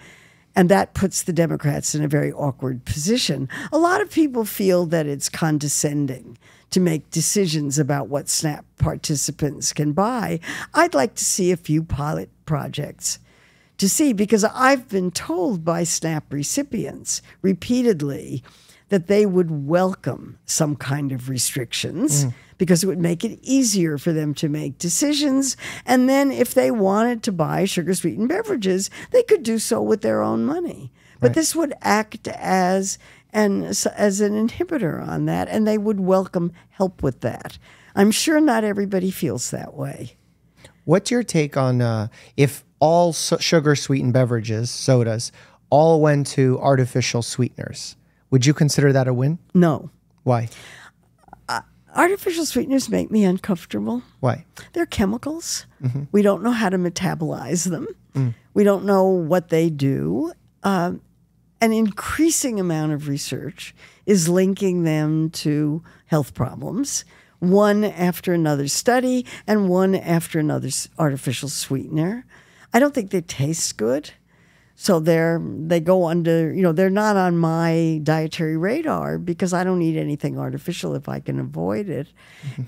And that puts the Democrats in a very awkward position. A lot of people feel that it's condescending to make decisions about what SNAP participants can buy. I'd like to see a few pilot projects to see, because I've been told by SNAP recipients repeatedly that they would welcome some kind of restrictions because it would make it easier for them to make decisions. And then if they wanted to buy sugar-sweetened beverages, they could do so with their own money. But this would act as an inhibitor on that, and they would welcome help with that. I'm sure not everybody feels that way. What's your take on if all sugar-sweetened beverages, sodas, all went to artificial sweeteners? Would you consider that a win? No. Why? Artificial sweeteners make me uncomfortable. Why? They're chemicals. We don't know how to metabolize them. We don't know what they do. An increasing amount of research is linking them to health problems, one after another study and one after another artificial sweetener. I don't think they taste good. So they go under, you know, they're not on my dietary radar because I don't eat anything artificial if I can avoid it.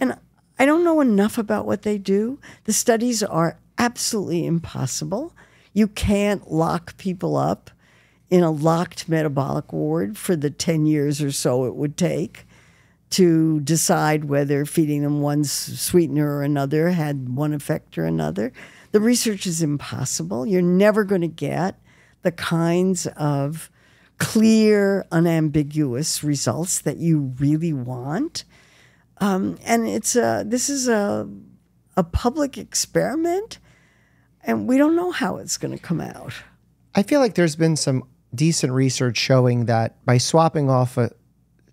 And I don't know enough about what they do. The studies are absolutely impossible. You can't lock people up in a locked metabolic ward for the 10 years or so it would take to decide whether feeding them one sweetener or another had one effect or another. The research is impossible. You're never going to get the kinds of clear, unambiguous results that you really want. And this is a public experiment, and we don't know how it's going to come out. I feel like there's been some decent research showing that by swapping off a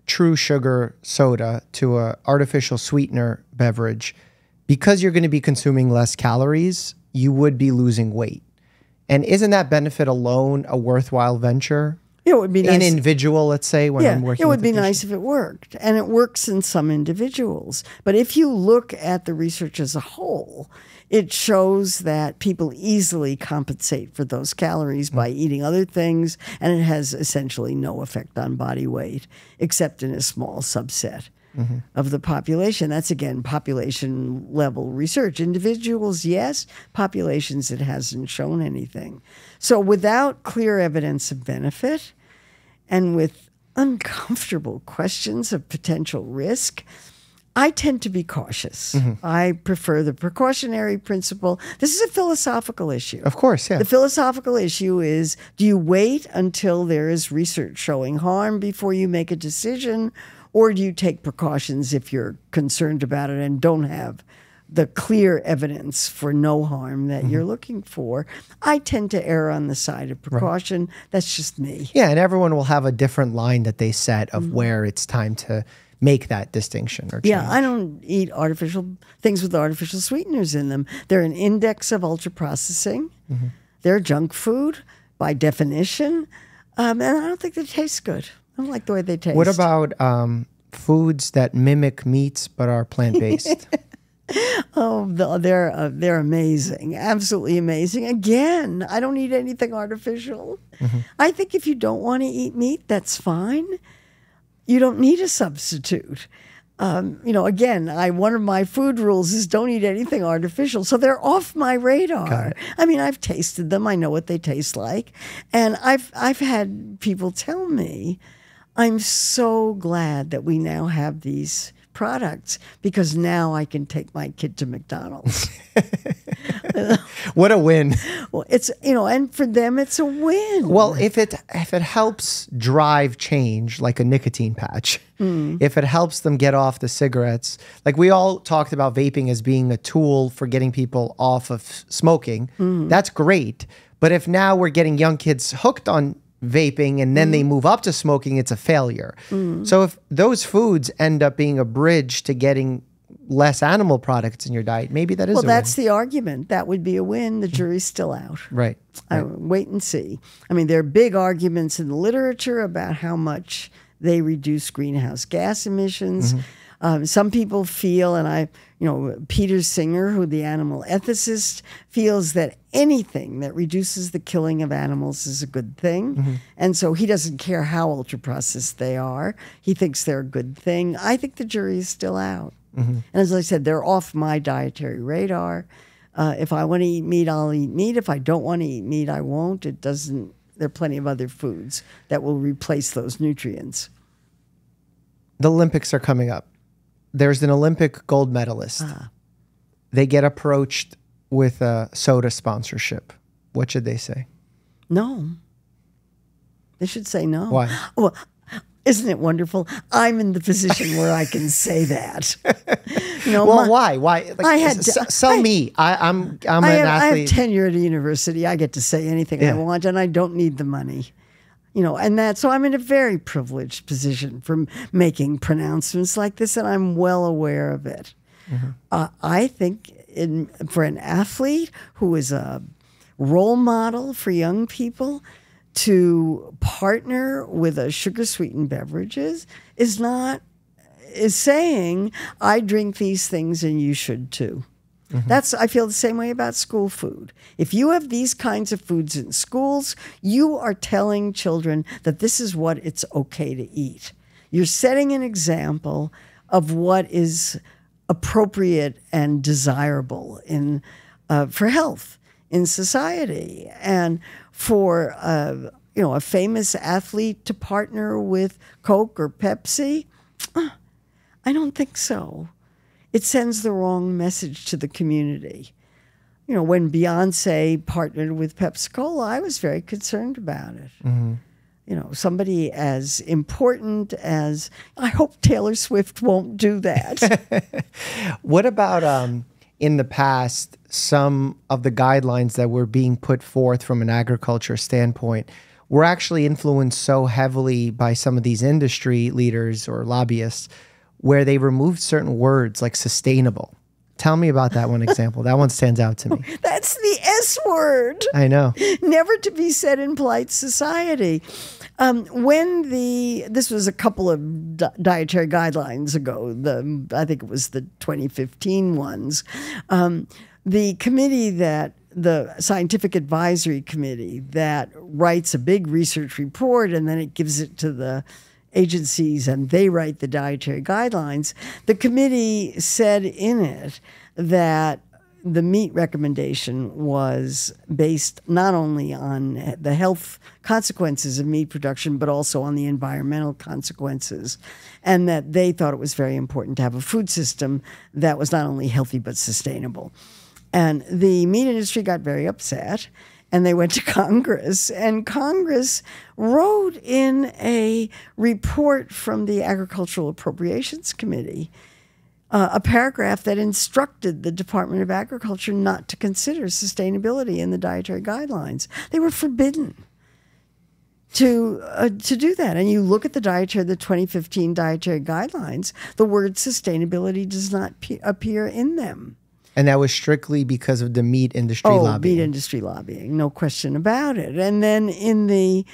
true sugar soda to an artificial sweetener beverage, because you're going to be consuming less calories, you would be losing weight. And isn't that benefit alone a worthwhile venture? It would be nice. An individual, let's say, when I'm working. It would be nice if it worked. And it works in some individuals. But if you look at the research as a whole, it shows that people easily compensate for those calories by eating other things, and it has essentially no effect on body weight, except in a small subset of the population. That's, again, population-level research. Individuals, yes. Populations, it hasn't shown anything. So without clear evidence of benefit and with uncomfortable questions of potential risk, I tend to be cautious. I prefer the precautionary principle. This is a philosophical issue. Of course, yeah. The philosophical issue is, do you wait until there is research showing harm before you make a decision, or do you take precautions if you're concerned about it and don't have the clear evidence for no harm that you're looking for? I tend to err on the side of precaution. That's just me. Yeah, and everyone will have a different line that they set of where it's time to make that distinction or change. Yeah, I don't eat artificial things with artificial sweeteners in them. They're an index of ultra processing. They're junk food by definition, and I don't think they taste good. I don't like the way they taste. What about foods that mimic meats but are plant-based? Oh, they're amazing, absolutely amazing. Again, I don't eat anything artificial. I think if you don't want to eat meat, that's fine. You don't need a substitute. Again, one of my food rules is don't eat anything artificial. So they're off my radar. I mean, I've tasted them. I know what they taste like. And I've had people tell me, I'm so glad that we now have these products because now I can take my kid to McDonald's. What a win. Well, it's, and for them, it's a win. Well, if it helps drive change, like a nicotine patch, if it helps them get off the cigarettes, like we all talked about vaping as being a tool for getting people off of smoking, that's great. But if now we're getting young kids hooked on vaping and then they move up to smoking, it's a failure. So if those foods end up being a bridge to getting less animal products in your diet, maybe that is a win. Well, that's the argument. That would be a win. The jury's still out. Right. Wait and see. I mean, there are big arguments in the literature about how much they reduce greenhouse gas emissions. Some people feel, and Peter Singer, who the animal ethicist, feels that anything that reduces the killing of animals is a good thing. And so he doesn't care how ultra-processed they are. He thinks they're a good thing. I think the jury is still out. And as I said, they're off my dietary radar. If I want to eat meat, I'll eat meat. If I don't want to eat meat, I won't. There are plenty of other foods that will replace those nutrients. The Olympics are coming up. There's an Olympic gold medalist. They get approached with a soda sponsorship. What should they say? No. They should say no. Why? Well, isn't it wonderful? I'm in the position where I can say that. Why? Why? Like, sell me. I'm an athlete. I have tenure at a university. I get to say anything I want, and I don't need the money. So I'm in a very privileged position for making pronouncements like this, and I'm well aware of it. I think for an athlete who is a role model for young people, to partner with a sugar-sweetened beverages is saying, I drink these things and you should too. I feel the same way about school food. If you have these kinds of foods in schools, you are telling children that this is what it's okay to eat. You're setting an example of what is appropriate and desirable for health in society. And for a famous athlete to partner with Coke or Pepsi, I don't think so. It sends the wrong message to the community. When Beyonce partnered with Pepsi-Cola, I was very concerned about it. Somebody as important as, I hope Taylor Swift won't do that. What about in the past, some of the guidelines that were being put forth from an agriculture standpoint were actually influenced so heavily by some of these industry leaders or lobbyists where they removed certain words like sustainable. Tell me about that one example. That one stands out to me. That's the S word. I know. Never to be said in polite society. This was a couple of dietary guidelines ago, I think it was the 2015 ones, the scientific advisory committee that writes a big research report and then it gives it to the agencies and they write the dietary guidelines, the committee said in it that the meat recommendation was based not only on the health consequences of meat production, but also on the environmental consequences, and that they thought it was very important to have a food system that was not only healthy but sustainable. And the meat industry got very upset, and they went to Congress, and Congress wrote in a report from the Agricultural Appropriations Committee a paragraph that instructed the Department of Agriculture not to consider sustainability in the dietary guidelines. They were forbidden to do that. And you look at the 2015 dietary guidelines, the word sustainability does not appear in them. And that was strictly because of the meat industry lobbying. Meat industry lobbying, no question about it. And then in the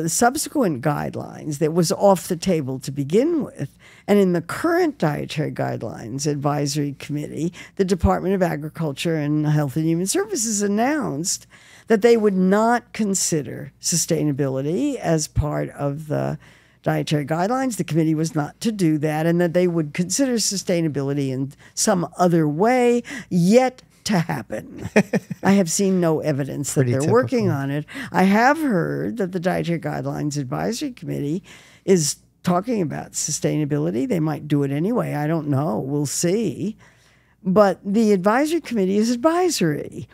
subsequent guidelines, that was off the table to begin with. And in the current Dietary Guidelines Advisory Committee, the Department of Agriculture and Health and Human Services announced that they would not consider sustainability as part of the dietary guidelines. The committee was not to do that, and that they would consider sustainability in some other way yet to happen. I have seen no evidence that they're working on it. I have heard that the Dietary Guidelines Advisory Committee is talking about sustainability. They might do it anyway. I don't know. We'll see. But the advisory committee is advisory.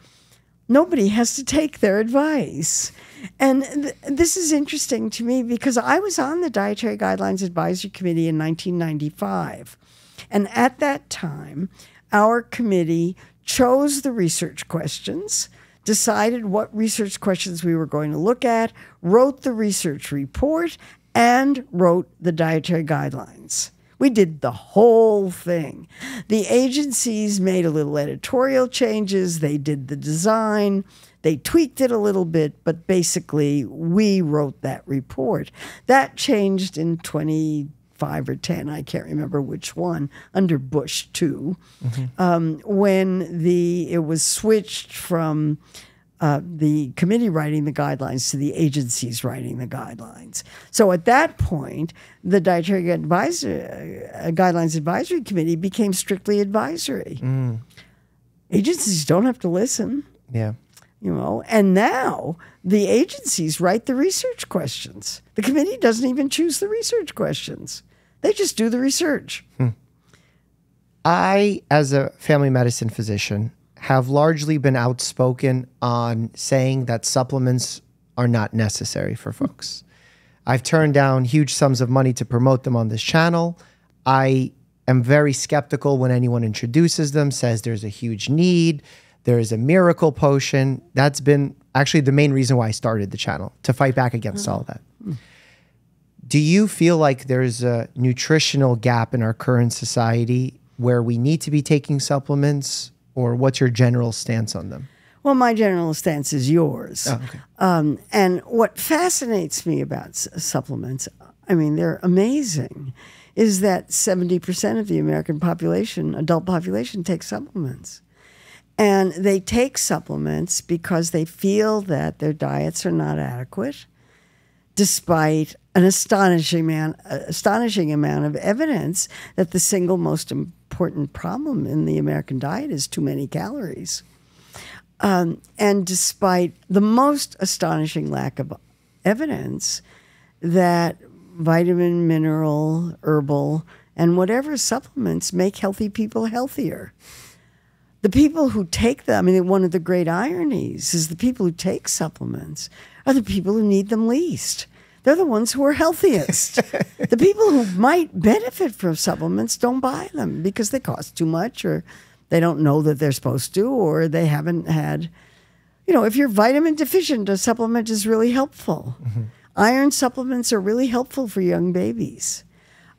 Nobody has to take their advice. And this is interesting to me because I was on the Dietary Guidelines Advisory Committee in 1995. And at that time, our committee chose the research questions, decided what research questions we were going to look at, wrote the research report, and wrote the dietary guidelines. We did the whole thing. The agencies made a little editorial changes. They did the design. They tweaked it a little bit, but basically we wrote that report. That changed in 25 or 10, I can't remember which one, under Bush too, when it was switched from the committee writing the guidelines to the agencies writing the guidelines. So at that point, the Dietary Guidelines Advisory Committee became strictly advisory. Agencies don't have to listen. Yeah. You know, and now the agencies write the research questions. The committee doesn't even choose the research questions. They just do the research. I, as a family medicine physician, have largely been outspoken on saying that supplements are not necessary for folks. I've turned down huge sums of money to promote them on this channel. I am very skeptical when anyone introduces them, says there's a huge need, there is a miracle potion. That's been actually the main reason why I started the channel, to fight back against all of that. Do you feel like there's a nutritional gap in our current society where we need to be taking supplements? Or what's your general stance on them? Well, my general stance is yours. Oh, okay. And what fascinates me about supplements, I mean, they're amazing, is that 70% of the American population, adult population, takes supplements. And they take supplements because they feel that their diets are not adequate, despite an astonishing amount of evidence that the single most important problem in the American diet is too many calories. And despite the most astonishing lack of evidence that vitamin, mineral, herbal, and whatever supplements make healthy people healthier. The people who take them, I mean, one of the great ironies is the people who take supplements are the people who need them least. They're the ones who are healthiest. The people who might benefit from supplements don't buy them because they cost too much, or they don't know that they're supposed to, or they haven't had, you know, if you're vitamin deficient, a supplement is really helpful. Iron supplements are really helpful for young babies.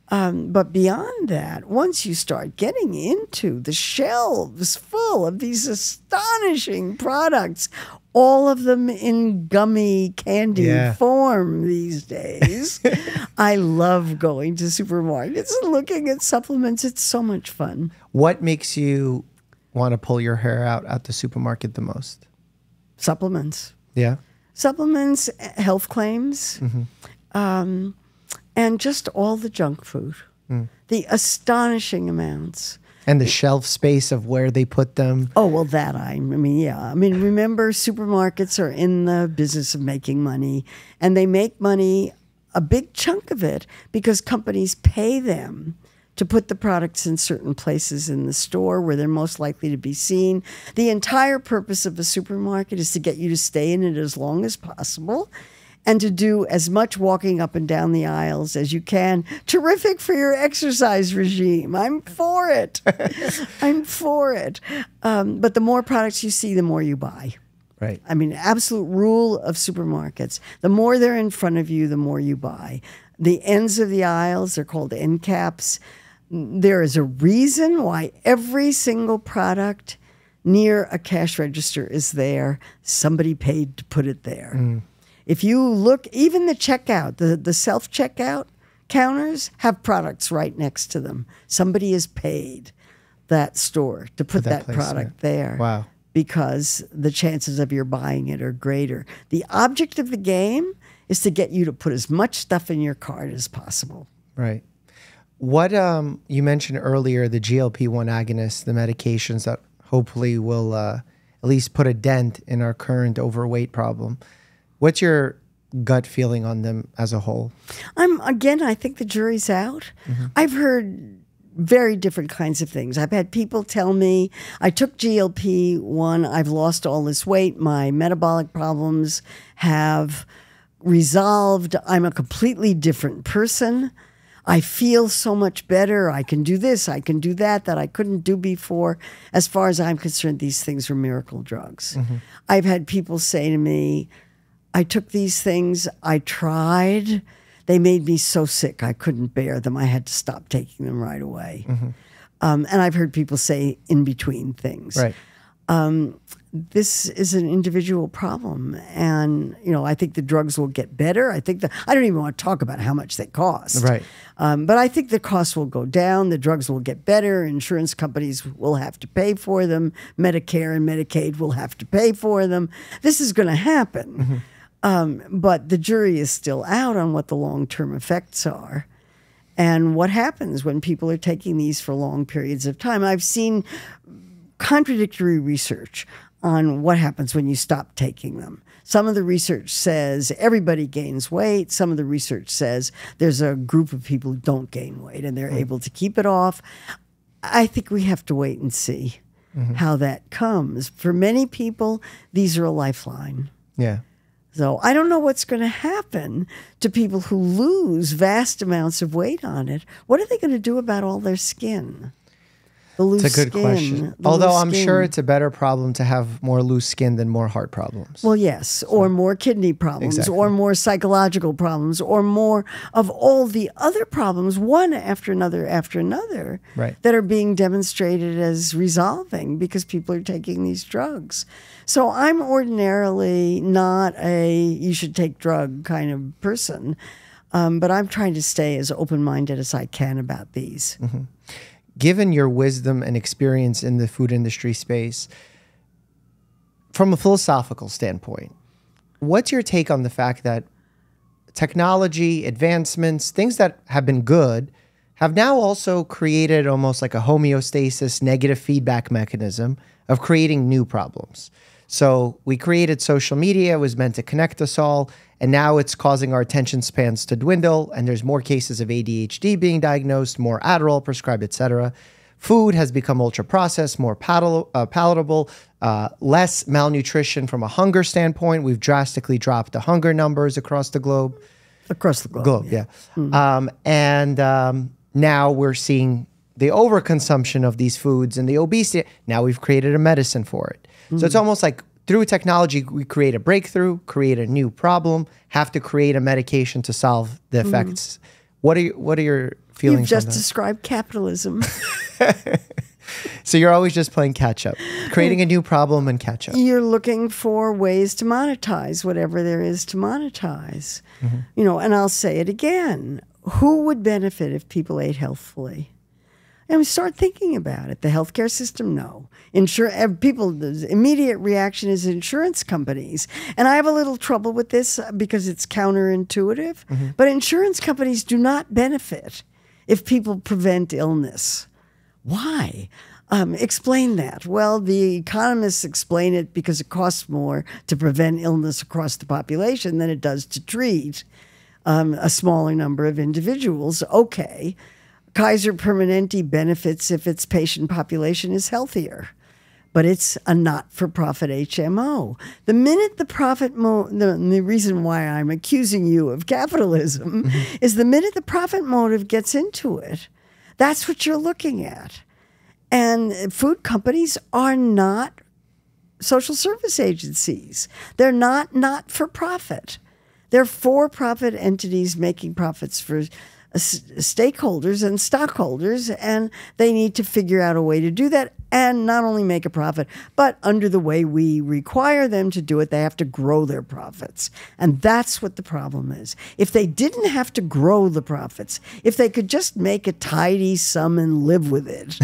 But beyond that, once you start getting into the shelves full of these astonishing products, all of them in gummy candy form these days, I love going to supermarkets and looking at supplements. It's so much fun. What makes you want to pull your hair out at the supermarket the most? Supplements. Yeah. Supplements, health claims. And just all the junk food, the astonishing amounts. And the shelf space of where they put them. Oh, well, I mean, remember, supermarkets are in the business of making money, and they make money, a big chunk of it, because companies pay them to put the products in certain places in the store where they're most likely to be seen. The entire purpose of a supermarket is to get you to stay in it as long as possible, and to do as much walking up and down the aisles as you can. Terrific for your exercise regime. I'm for it. I'm for it. But the more products you see, the more you buy. Right. I mean, absolute rule of supermarkets. The more they're in front of you, the more you buy. The ends of the aisles, they're called end caps. There is a reason why every single product near a cash register is there. Somebody paid to put it there. If you look, even the checkout, the self-checkout counters have products right next to them. Somebody has paid that store to put that product there. Wow. Because the chances of your buying it are greater. The object of the game is to get you to put as much stuff in your cart as possible. Right. What you mentioned earlier, the GLP-1 agonists, the medications that hopefully will at least put a dent in our current overweight problem. What's your gut feeling on them as a whole? I think the jury's out. I've heard very different kinds of things. I've had people tell me, I took GLP-1, I've lost all this weight, my metabolic problems have resolved, I'm a completely different person. I feel so much better. I can do this, I can do that I couldn't do before. As far as I'm concerned, these things are miracle drugs. I've had people say to me, I took these things, I tried, they made me so sick I couldn't bear them. I had to stop taking them right away. And I've heard people say in between things. Right. This is an individual problem. And, I think the drugs will get better. I don't even want to talk about how much they cost. Right. But I think the costs will go down. The drugs will get better. Insurance companies will have to pay for them. Medicare and Medicaid will have to pay for them. This is going to happen. But the jury is still out on what the long-term effects are and what happens when people are taking these for long periods of time. I've seen contradictory research on what happens when you stop taking them. Some of the research says everybody gains weight. Some of the research says there's a group of people who don't gain weight and they're able to keep it off. I think we have to wait and see how that comes. For many people, these are a lifeline. Yeah. So I don't know what's going to happen to people who lose vast amounts of weight on it. What are they going to do about all their skin? The loose It's a good skin, question. the Although loose I'm skin. sure it's a better problem to have more loose skin than more heart problems. Well, yes, or more kidney problems, Exactly. or more psychological problems, or more of all the other problems, one after another, Right. that are being demonstrated as resolving because people are taking these drugs. So I'm ordinarily not a you should take drug kind of person, but I'm trying to stay as open-minded as I can about these. Given your wisdom and experience in the food industry space, from a philosophical standpoint, what's your take on the fact that technology, advancements, things that have been good, have now also created almost like a homeostasis, negative feedback mechanism of creating new problems? So we created social media, it was meant to connect us all, and now it's causing our attention spans to dwindle, and there's more cases of ADHD being diagnosed, more Adderall prescribed, etc. Food has become ultra-processed, more palatable, less malnutrition from a hunger standpoint. We've drastically dropped the hunger numbers across the globe. Across the globe. Yeah. Now we're seeing the overconsumption of these foods and the obesity. Now we've created a medicine for it. So it's almost like through technology, we create a breakthrough, create a new problem, have to create a medication to solve the effects. What are your feelings You've just on that? described capitalism. So you're always just playing catch up, creating a new problem and catch up. You're looking for ways to monetize whatever there is to monetize. And I'll say it again. Who would benefit if people ate healthfully? And we start thinking about it. The healthcare system, no. The immediate reaction is insurance companies. And I have a little trouble with this because it's counterintuitive. But insurance companies do not benefit if people prevent illness. Why? Explain that. Well, the economists explain it because it costs more to prevent illness across the population than it does to treat a smaller number of individuals. Okay. Kaiser Permanente benefits if its patient population is healthier, but it's a not-for-profit HMO. The minute the reason why I'm accusing you of capitalism is the minute the profit motive gets into it, that's what you're looking at. And food companies are not social service agencies. They're not for profit. They're for-profit entities making profits for stakeholders and stockholders, and they need to figure out a way to do that and not only make a profit, but under the way we require them to do it, they have to grow their profits. And that's what the problem is. If they didn't have to grow the profits, if they could just make a tidy sum and live with it,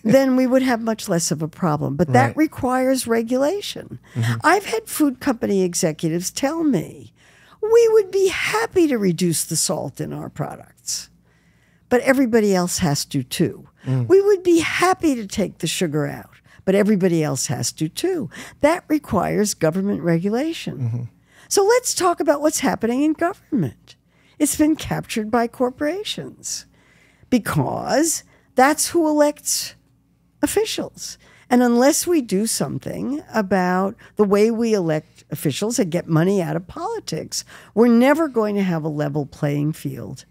then we would have much less of a problem. But that requires regulation. I've had food company executives tell me, we would be happy to reduce the salt in our products, but everybody else has to too. We would be happy to take the sugar out, but everybody else has to too. That requires government regulation. So let's talk about what's happening in government. It's been captured by corporations because that's who elects officials. And unless we do something about the way we elect officials and get money out of politics, we're never going to have a level playing field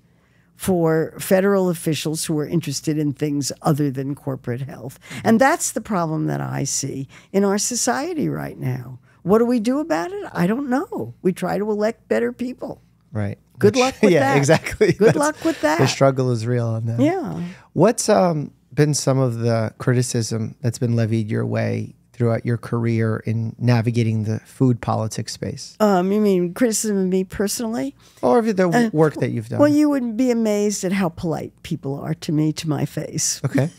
for federal officials who are interested in things other than corporate health. And that's the problem that I see in our society right now. What do we do about it? I don't know. We try to elect better people. Right. Good luck with that. Yeah, exactly. Good luck with that. The struggle is real on that. Yeah. What's been some of the criticism that's been levied your way throughout your career in navigating the food politics space? You mean criticism of me personally? Or of the work that you've done? Well, you would be amazed at how polite people are to me, to my face. Okay.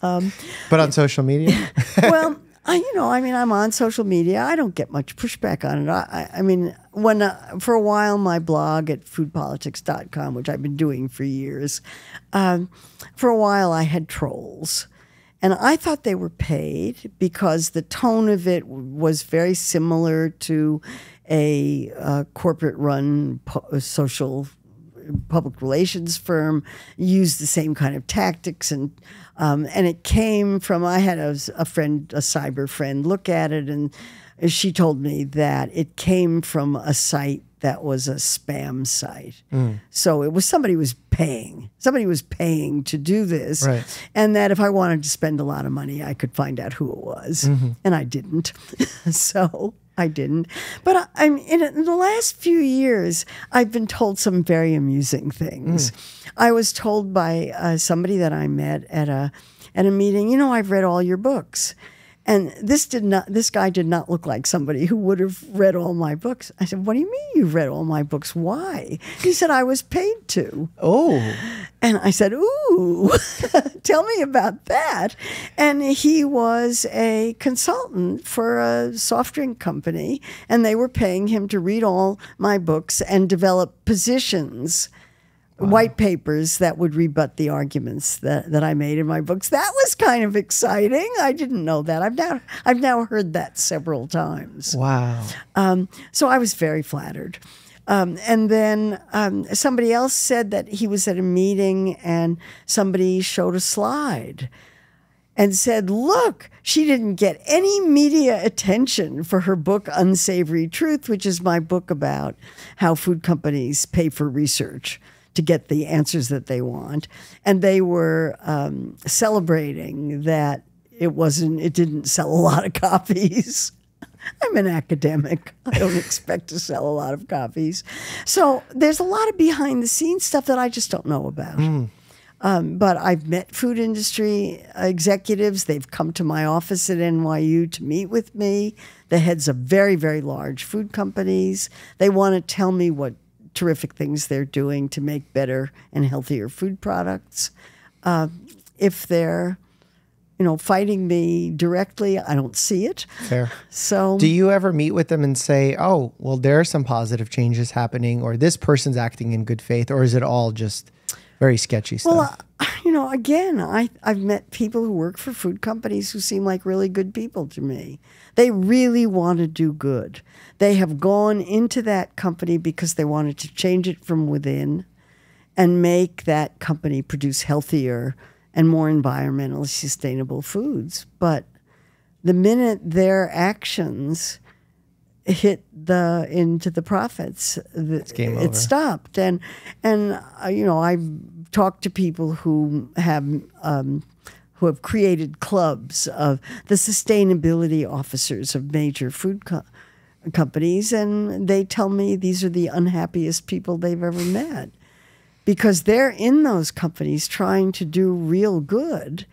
But on social media? Well, I'm on social media. I don't get much pushback on it. For a while, my blog at foodpolitics.com, which I've been doing for years, for a while I had trolls. And I thought they were paid because the tone of it was very similar to a corporate-run social public relations firm, used the same kind of tactics, and it came from, I had a cyber friend, look at it, and she told me that it came from a site that was a spam site. So it was somebody was paying to do this, and that if I wanted to spend a lot of money, I could find out who it was, and I didn't. So I didn't. But in the last few years, I've been told some very amusing things. I was told by somebody that I met at a meeting, I've read all your books. And this guy did not look like somebody who would have read all my books. I said, what do you mean you've read all my books? Why? He said, I was paid to. Oh. And I said, ooh, tell me about that. And he was a consultant for a soft drink company, and they were paying him to read all my books and develop positions, white papers that would rebut the arguments that I made in my books. That was kind of exciting. I didn't know that. I've now heard that several times. Wow. So I was very flattered. And then somebody else said that he was at a meeting and somebody showed a slide and said, look, she didn't get any media attention for her book, Unsavory Truth, which is my book about how food companies pay for research to get the answers that they want. And they were celebrating that it didn't sell a lot of copies. I'm an academic. I don't expect to sell a lot of copies. So there's a lot of behind the scenes stuff that I just don't know about. But I've met food industry executives. They've come to my office at NYU to meet with me. The heads of very, very large food companies. They want to tell me what terrific things they're doing to make better and healthier food products. If they're, fighting me directly, I don't see it. Fair. So, do you ever meet with them and say, "Oh, well, there are some positive changes happening," or "This person's acting in good faith," or is it all just very sketchy stuff? Well, again, I've met people who work for food companies who seem like really good people to me. They really want to do good. They have gone into that company because they wanted to change it from within and make that company produce healthier and more environmentally sustainable foods. But the minute their actions hit into the profits, It's game over. it stopped. And I've talked to people who have who have created clubs of the sustainability officers of major food companies, and they tell me these are the unhappiest people they've ever met because they're in those companies trying to do real good,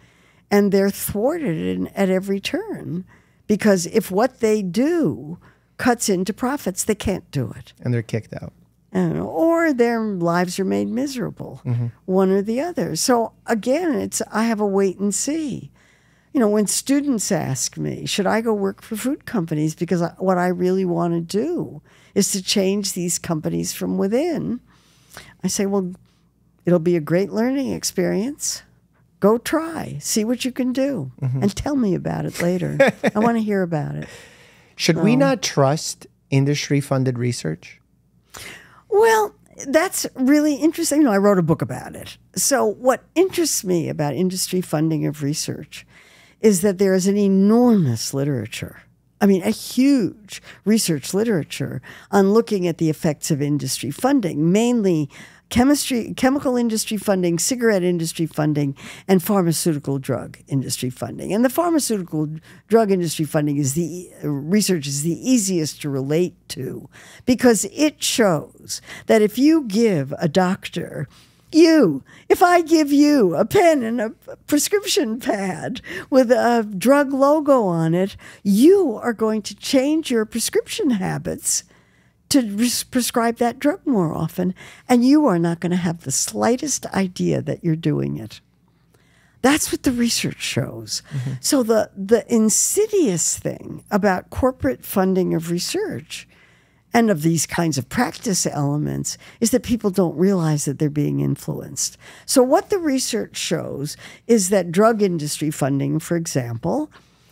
and they're thwarted at every turn because if what they do cuts into profits, they can't do it. And they're kicked out. Or their lives are made miserable, one or the other. So again, I have a wait and see. You know, when students ask me, should I go work for food companies? Because what I really want to do is to change these companies from within. I say, well, it'll be a great learning experience. Go try, see what you can do, and tell me about it later. I want to hear about it. Should we not trust industry-funded research? Well, that's really interesting. You know, I wrote a book about it. So what interests me about industry funding of research is that there is an enormous literature. I mean, a huge research literature on looking at the effects of industry funding, mainly chemical industry funding, cigarette industry funding, and pharmaceutical drug industry funding. And the pharmaceutical drug industry funding research is the easiest to relate to because it shows that if you give a doctor if I give you a pen and a prescription pad with a drug logo on it, you are going to change your prescription habits to prescribe that drug more often, and you are not going to have the slightest idea that you're doing it. That's what the research shows. So the insidious thing about corporate funding of research and of these kinds of practice elements is that people don't realize that they're being influenced. So what the research shows is that drug industry funding, for example,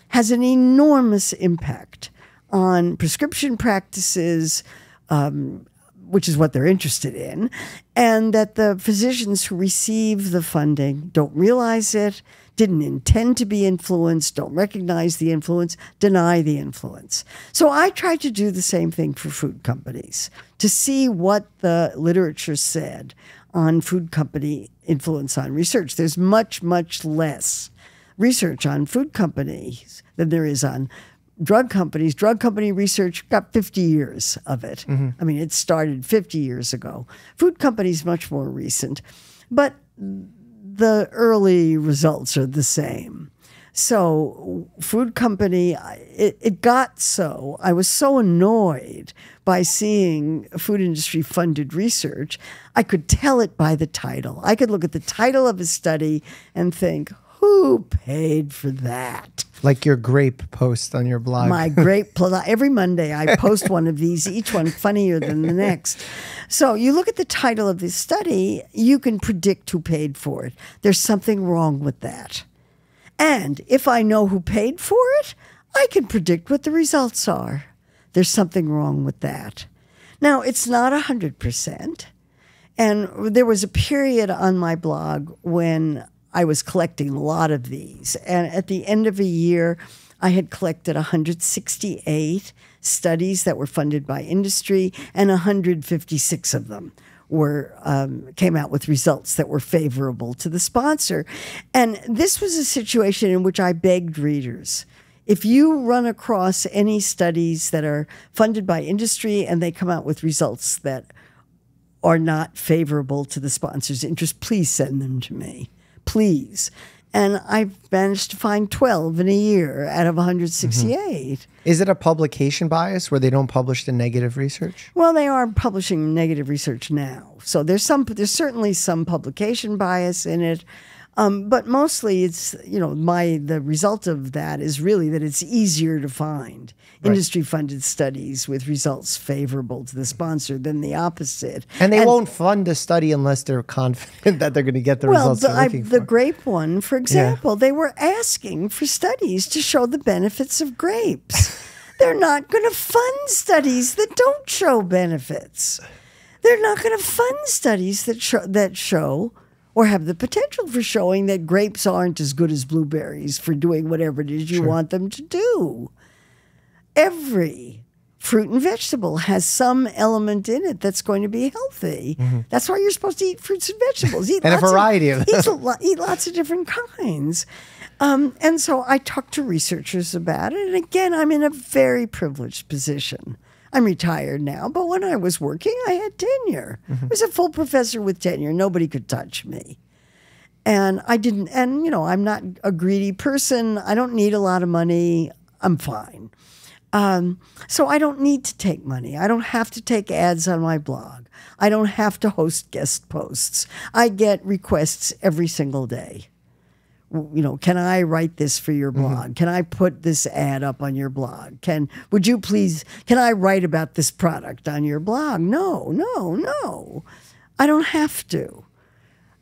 has an enormous impact on prescription practices, which is what they're interested in, and that the physicians who receive the funding don't realize it, didn't intend to be influenced, don't recognize the influence, deny the influence. So I tried to do the same thing for food companies, to see what the literature said on food company influence on research. There's much, much less research on food companies than there is on drug companies. Drug company research got 50 years of it. I mean, it started 50 years ago. Food companies much more recent. But the early results are the same. So food company, it got so, I was so annoyed by seeing food industry funded research, I could tell it by the title. I could look at the title of a study and think, who paid for that? Like your grape post on your blog. My grape, every Monday I post one of these, each one funnier than the next. So you look at the title of this study, you can predict who paid for it. There's something wrong with that. And if I know who paid for it, I can predict what the results are. There's something wrong with that. Now, it's not 100%. And there was a period on my blog when I was collecting a lot of these. And at the end of a year, I had collected 168 studies that were funded by industry, and 156 of them came out with results that were favorable to the sponsor. And this was a situation in which I begged readers, if you run across any studies that are funded by industry and they come out with results that are not favorable to the sponsor's interest, please send them to me. Please. And I've managed to find 12 in a year out of 168. Is it a publication bias where they don't publish the negative research? Well, they are publishing negative research now. So there's certainly some publication bias in it. But mostly it's, the result of that is really that it's easier to find industry-funded studies with results favorable to the sponsor than the opposite. And they won't fund a study unless they're confident that they're going to get the results they're looking for. The grape one, for example, they were asking for studies to show the benefits of grapes. They're not going to fund studies that don't show benefits. They're not going to fund studies that show or have the potential for showing that grapes aren't as good as blueberries for doing whatever it is you want them to do. Every fruit and vegetable has some element in it that's going to be healthy. That's why you're supposed to eat fruits and vegetables. And a variety of them. Eat lots of different kinds. And so I talked to researchers about it. And again, I'm in a very privileged position. I'm retired now, but when I was working, I had tenure. I was a full professor with tenure. Nobody could touch me. And I didn't, and you know, I'm not a greedy person. I don't need a lot of money. I'm fine. So I don't need to take money. I don't have to take ads on my blog. I don't have to host guest posts. I get requests every single day. You know, can I write this for your blog? Can I put this ad up on your blog? Would you please, can I write about this product on your blog? No. I don't have to.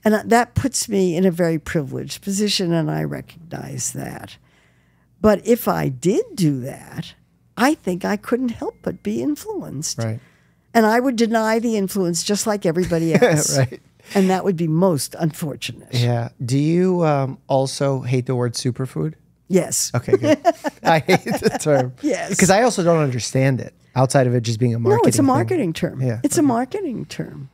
And that puts me in a very privileged position, and I recognize that. But if I did do that, I think I couldn't help but be influenced. Right. And I would deny the influence just like everybody else. Right. And that would be most unfortunate. Yeah. Do you also hate the word superfood? Yes. Okay, good. I hate the term. Yes. Because I also don't understand it outside of it just being a marketing No, it's a thing. marketing term. Yeah. It's a marketing term.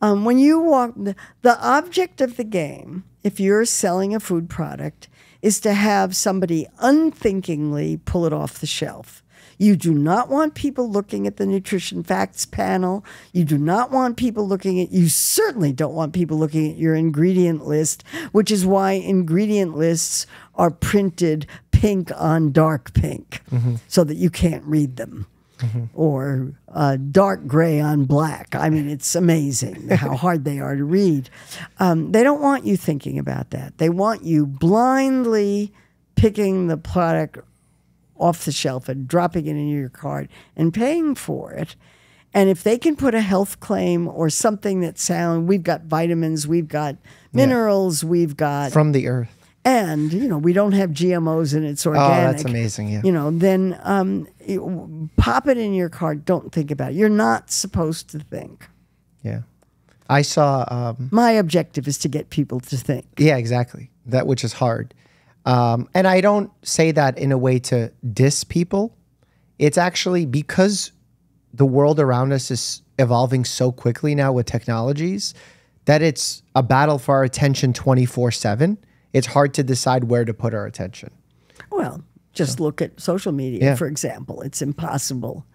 When you walk, the object of the game, if you're selling a food product, is to have somebody unthinkingly pull it off the shelf. You do not want people looking at the nutrition facts panel. You do not want people you certainly don't want people looking at your ingredient list, which is why ingredient lists are printed pink on dark pink so that you can't read them. Or dark gray on black. I mean, it's amazing how hard they are to read. They don't want you thinking about that. They want you blindly picking the product off the shelf and dropping it in your cart and paying for it. And if they can put a health claim or something that we've got vitamins, we've got minerals, we've got... From the earth. And, you know, we don't have GMOs and it's organic. Oh, that's amazing, yeah. You know, then pop it in your cart. Don't think about it. You're not supposed to think. Yeah. I saw... My objective is to get people to think. Yeah, exactly. That which is hard. And I don't say that in a way to diss people. It's actually because the world around us is evolving so quickly now with technologies that it's a battle for our attention 24/7. It's hard to decide where to put our attention. Well, just look at social media, for example. It's impossible.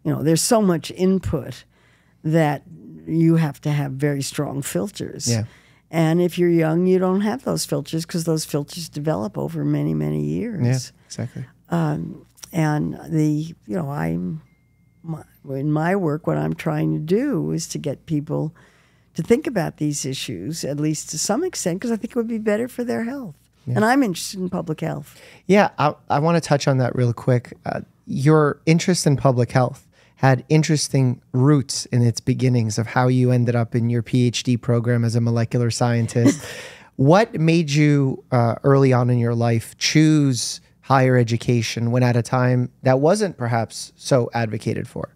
You know, there's so much input that you have to have very strong filters. Yeah. And if you're young, you don't have those filters because those filters develop over many, many years. Yeah, exactly. And in my work, what I'm trying to do is to get people to think about these issues, at least to some extent, because I think it would be better for their health. Yeah. And I'm interested in public health. Yeah, I want to touch on that real quick. Your interest in public health had interesting roots in its beginnings of how you ended up in your PhD program as a molecular scientist. What made you early on in your life choose higher education when at a time that wasn't perhaps so advocated for?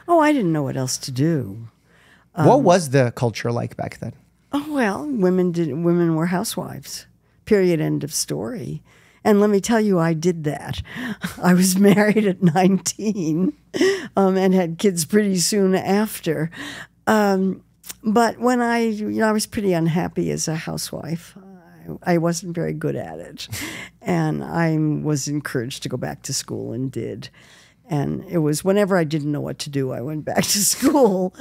Oh, I didn't know what else to do. What was the culture like back then? Oh, well, women were housewives. Period, end of story. And let me tell you, I did that. I was married at 19 and had kids pretty soon after. But when I was pretty unhappy as a housewife. I wasn't very good at it. And I was encouraged to go back to school and did. And it was whenever I didn't know what to do, I went back to school.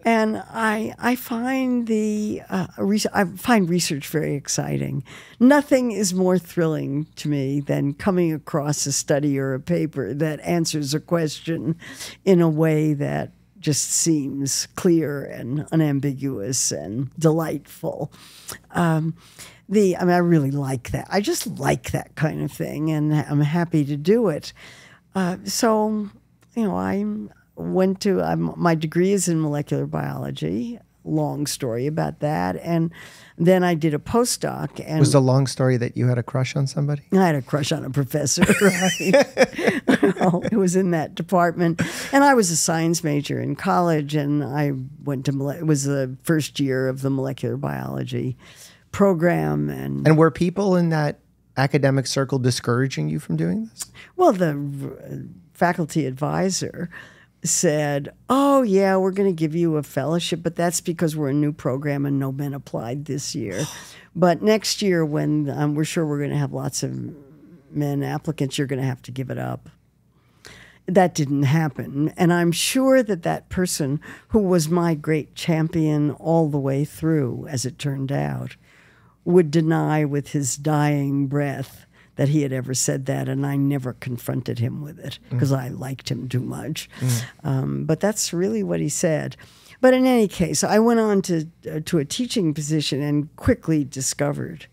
And I find I find research very exciting. Nothing is more thrilling to me than coming across a study or a paper that answers a question in a way that just seems clear and unambiguous and delightful. I really like that. I just like that kind of thing, and I'm happy to do it. So, I went to, my degree is in molecular biology, long story about that. And then I did a postdoc. And was the long story that you had a crush on somebody? I had a crush on a professor, right? Well, it was in that department. And I was a science major in college, and I went to, it was the first year of the molecular biology program. And were people in that academic circle discouraging you from doing this? Well, the faculty advisor said, "Oh yeah, we're going to give you a fellowship, but that's because we're a new program and no men applied this year. But next year, when we're sure we're going to have lots of men applicants, you're going to have to give it up." That didn't happen, and I'm sure that that person, who was my great champion all the way through, as it turned out, would deny with his dying breath that he had ever said that, and I never confronted him with it because I liked him too much. But that's really what he said. But in any case, I went on to a teaching position and quickly discovered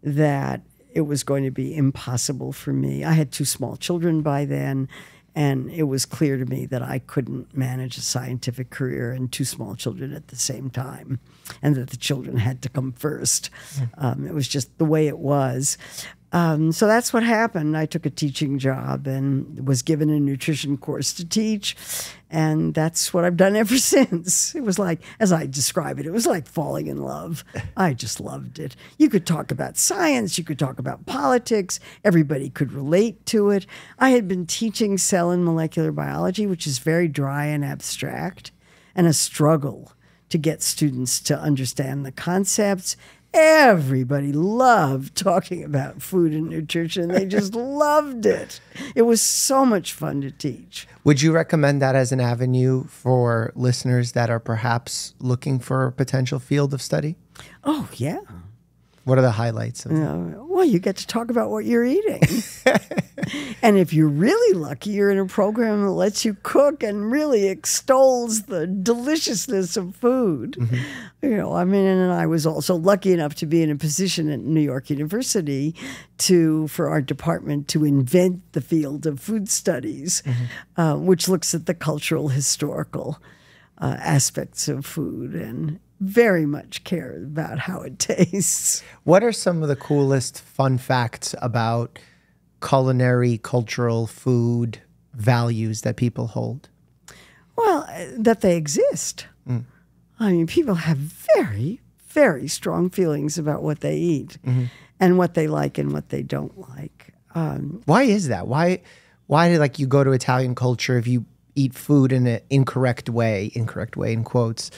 that it was going to be impossible for me. I had 2 small children by then, and it was clear to me that I couldn't manage a scientific career and 2 small children at the same time, and that the children had to come first. It was just the way it was. So that's what happened. I took a teaching job and was given a nutrition course to teach, and that's what I've done ever since. It was like, as I describe it, it was like falling in love. I just loved it. You could talk about science, you could talk about politics, everybody could relate to it. I had been teaching cell and molecular biology, which is very dry and abstract, and a struggle to get students to understand the concepts. Everybody loved talking about food and nutrition. They just loved it. It was so much fun to teach. Would you recommend that as an avenue for listeners that are perhaps looking for a potential field of study? Oh, yeah. What are the highlights of that? Well, you get to talk about what you're eating. And if you're really lucky, you're in a program that lets you cook and really extols the deliciousness of food. You know, I mean, and I was also lucky enough to be in a position at New York University for our department to invent the field of food studies, which looks at the cultural, historical aspects of food and very much care about how it tastes. What are some of the coolest fun facts about culinary, cultural, food values that people hold? Well, that they exist. I mean, people have very, very strong feelings about what they eat and what they like and what they don't like. Why is that? Why do, like, you go to Italian culture, if you eat food in an incorrect way in quotes,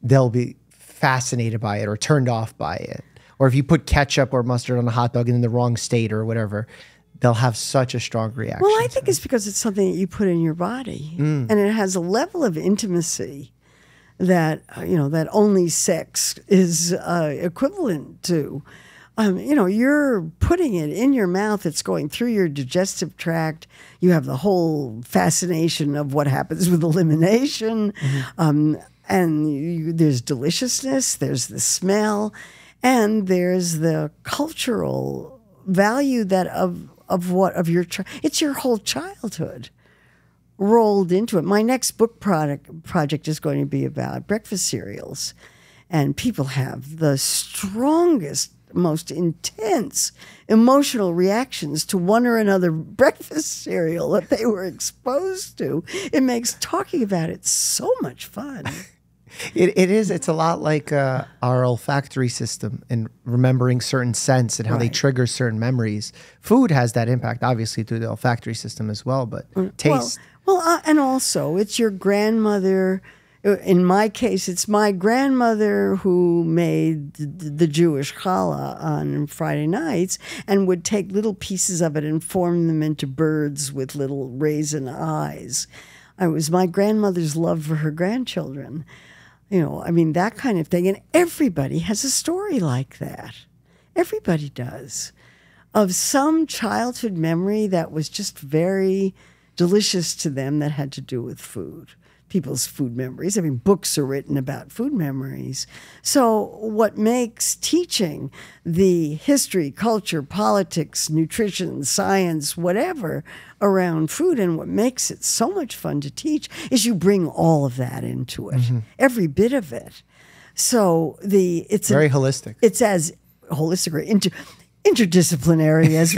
they'll be fascinated by it or turned off by it. Or if you put ketchup or mustard on a hot dog in the wrong state or whatever, they'll have such a strong reaction. Well, I think it's because it's something that you put in your body, and it has a level of intimacy that that only sex is equivalent to. You're putting it in your mouth. It's going through your digestive tract. You have the whole fascination of what happens with elimination. And there's deliciousness, there's the smell, and there's the cultural value that it's your whole childhood rolled into it. My next book project is going to be about breakfast cereals, and people have the strongest, most intense emotional reactions to one or another breakfast cereal that they were exposed to. It makes talking about it so much fun. It is. It's a lot like our olfactory system and remembering certain scents and how they trigger certain memories. Food has that impact, obviously, through the olfactory system as well, but taste. And also, it's your grandmother. In my case, it's my grandmother who made the Jewish challah on Friday nights and would take little pieces of it and form them into birds with little raisin eyes. It was my grandmother's love for her grandchildren. That kind of thing. And everybody has a story like that. Everybody does. Of some childhood memory that was just very delicious to them that had to do with food. People's food memories. Books are written about food memories. So what makes teaching the history, culture, politics, nutrition, science, whatever around food, and what makes it so much fun to teach is you bring all of that into it, every bit of it. So it's very holistic. It's as holistic, interdisciplinary as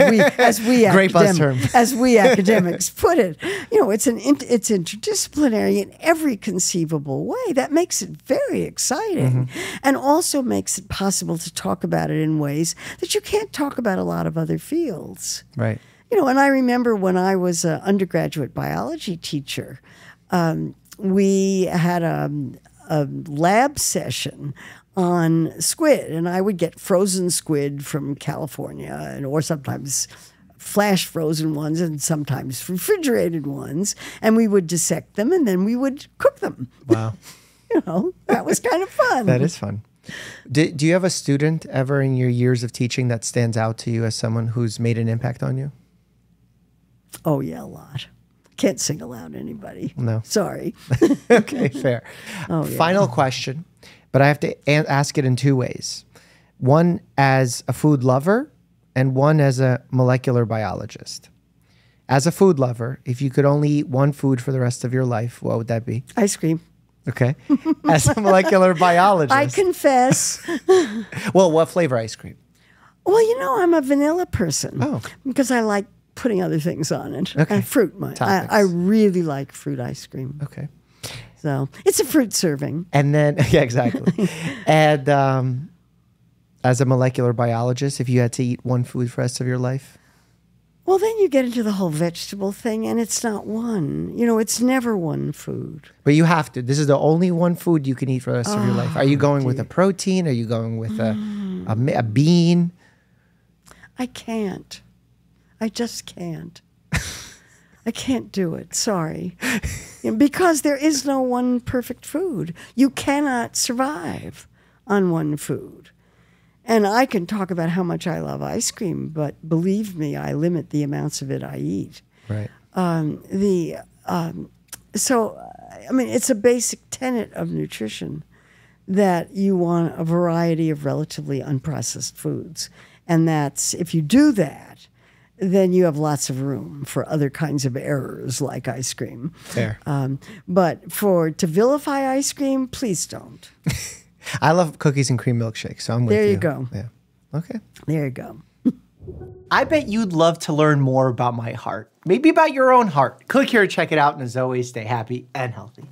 we academics put it. It's interdisciplinary in every conceivable way. That makes it very exciting, and also makes it possible to talk about it in ways that you can't talk about a lot of other fields. Right. And I remember when I was an undergraduate biology teacher, we had a lab session on squid, and I would get frozen squid from California, or sometimes flash frozen ones and sometimes refrigerated ones, and we would dissect them and then we would cook them. Wow. That was kind of fun. That is fun. Do you have a student ever in your years of teaching that stands out to you as someone who's made an impact on you? Oh, yeah, a lot. Can't single out anybody. No. Sorry. Okay, fair. Oh, yeah. Final question, but I have to ask it in two ways. One as a food lover and one as a molecular biologist. As a food lover, if you could only eat one food for the rest of your life, what would that be? Ice cream. Okay. As a molecular biologist. I confess. Well, what flavor ice cream? Well, I'm a vanilla person. Oh. Because I like putting other things on it. Okay. And fruit. I really like fruit ice cream. Okay. So it's a fruit serving. And then, yeah, exactly. And as a molecular biologist, if you had to eat one food for the rest of your life? Well, then you get into the whole vegetable thing, and it's not one. It's never one food. But you have to. This is the only one food you can eat for the rest of your life. Are you going with a protein? Are you going with a bean? I can't. I just can't. I can't do it. Sorry. Because there is no one perfect food. You cannot survive on one food. And I can talk about how much I love ice cream, but believe me, I limit the amounts of it I eat. Right. It's a basic tenet of nutrition that you want a variety of relatively unprocessed foods. And that's, if you do that, then you have lots of room for other kinds of errors like ice cream. Fair. But to vilify ice cream, please don't. I love cookies and cream milkshakes, so I'm with you. There you go. Yeah. Okay. There you go. I bet you'd love to learn more about my heart. Maybe about your own heart. Click here to check it out, and as always, stay happy and healthy.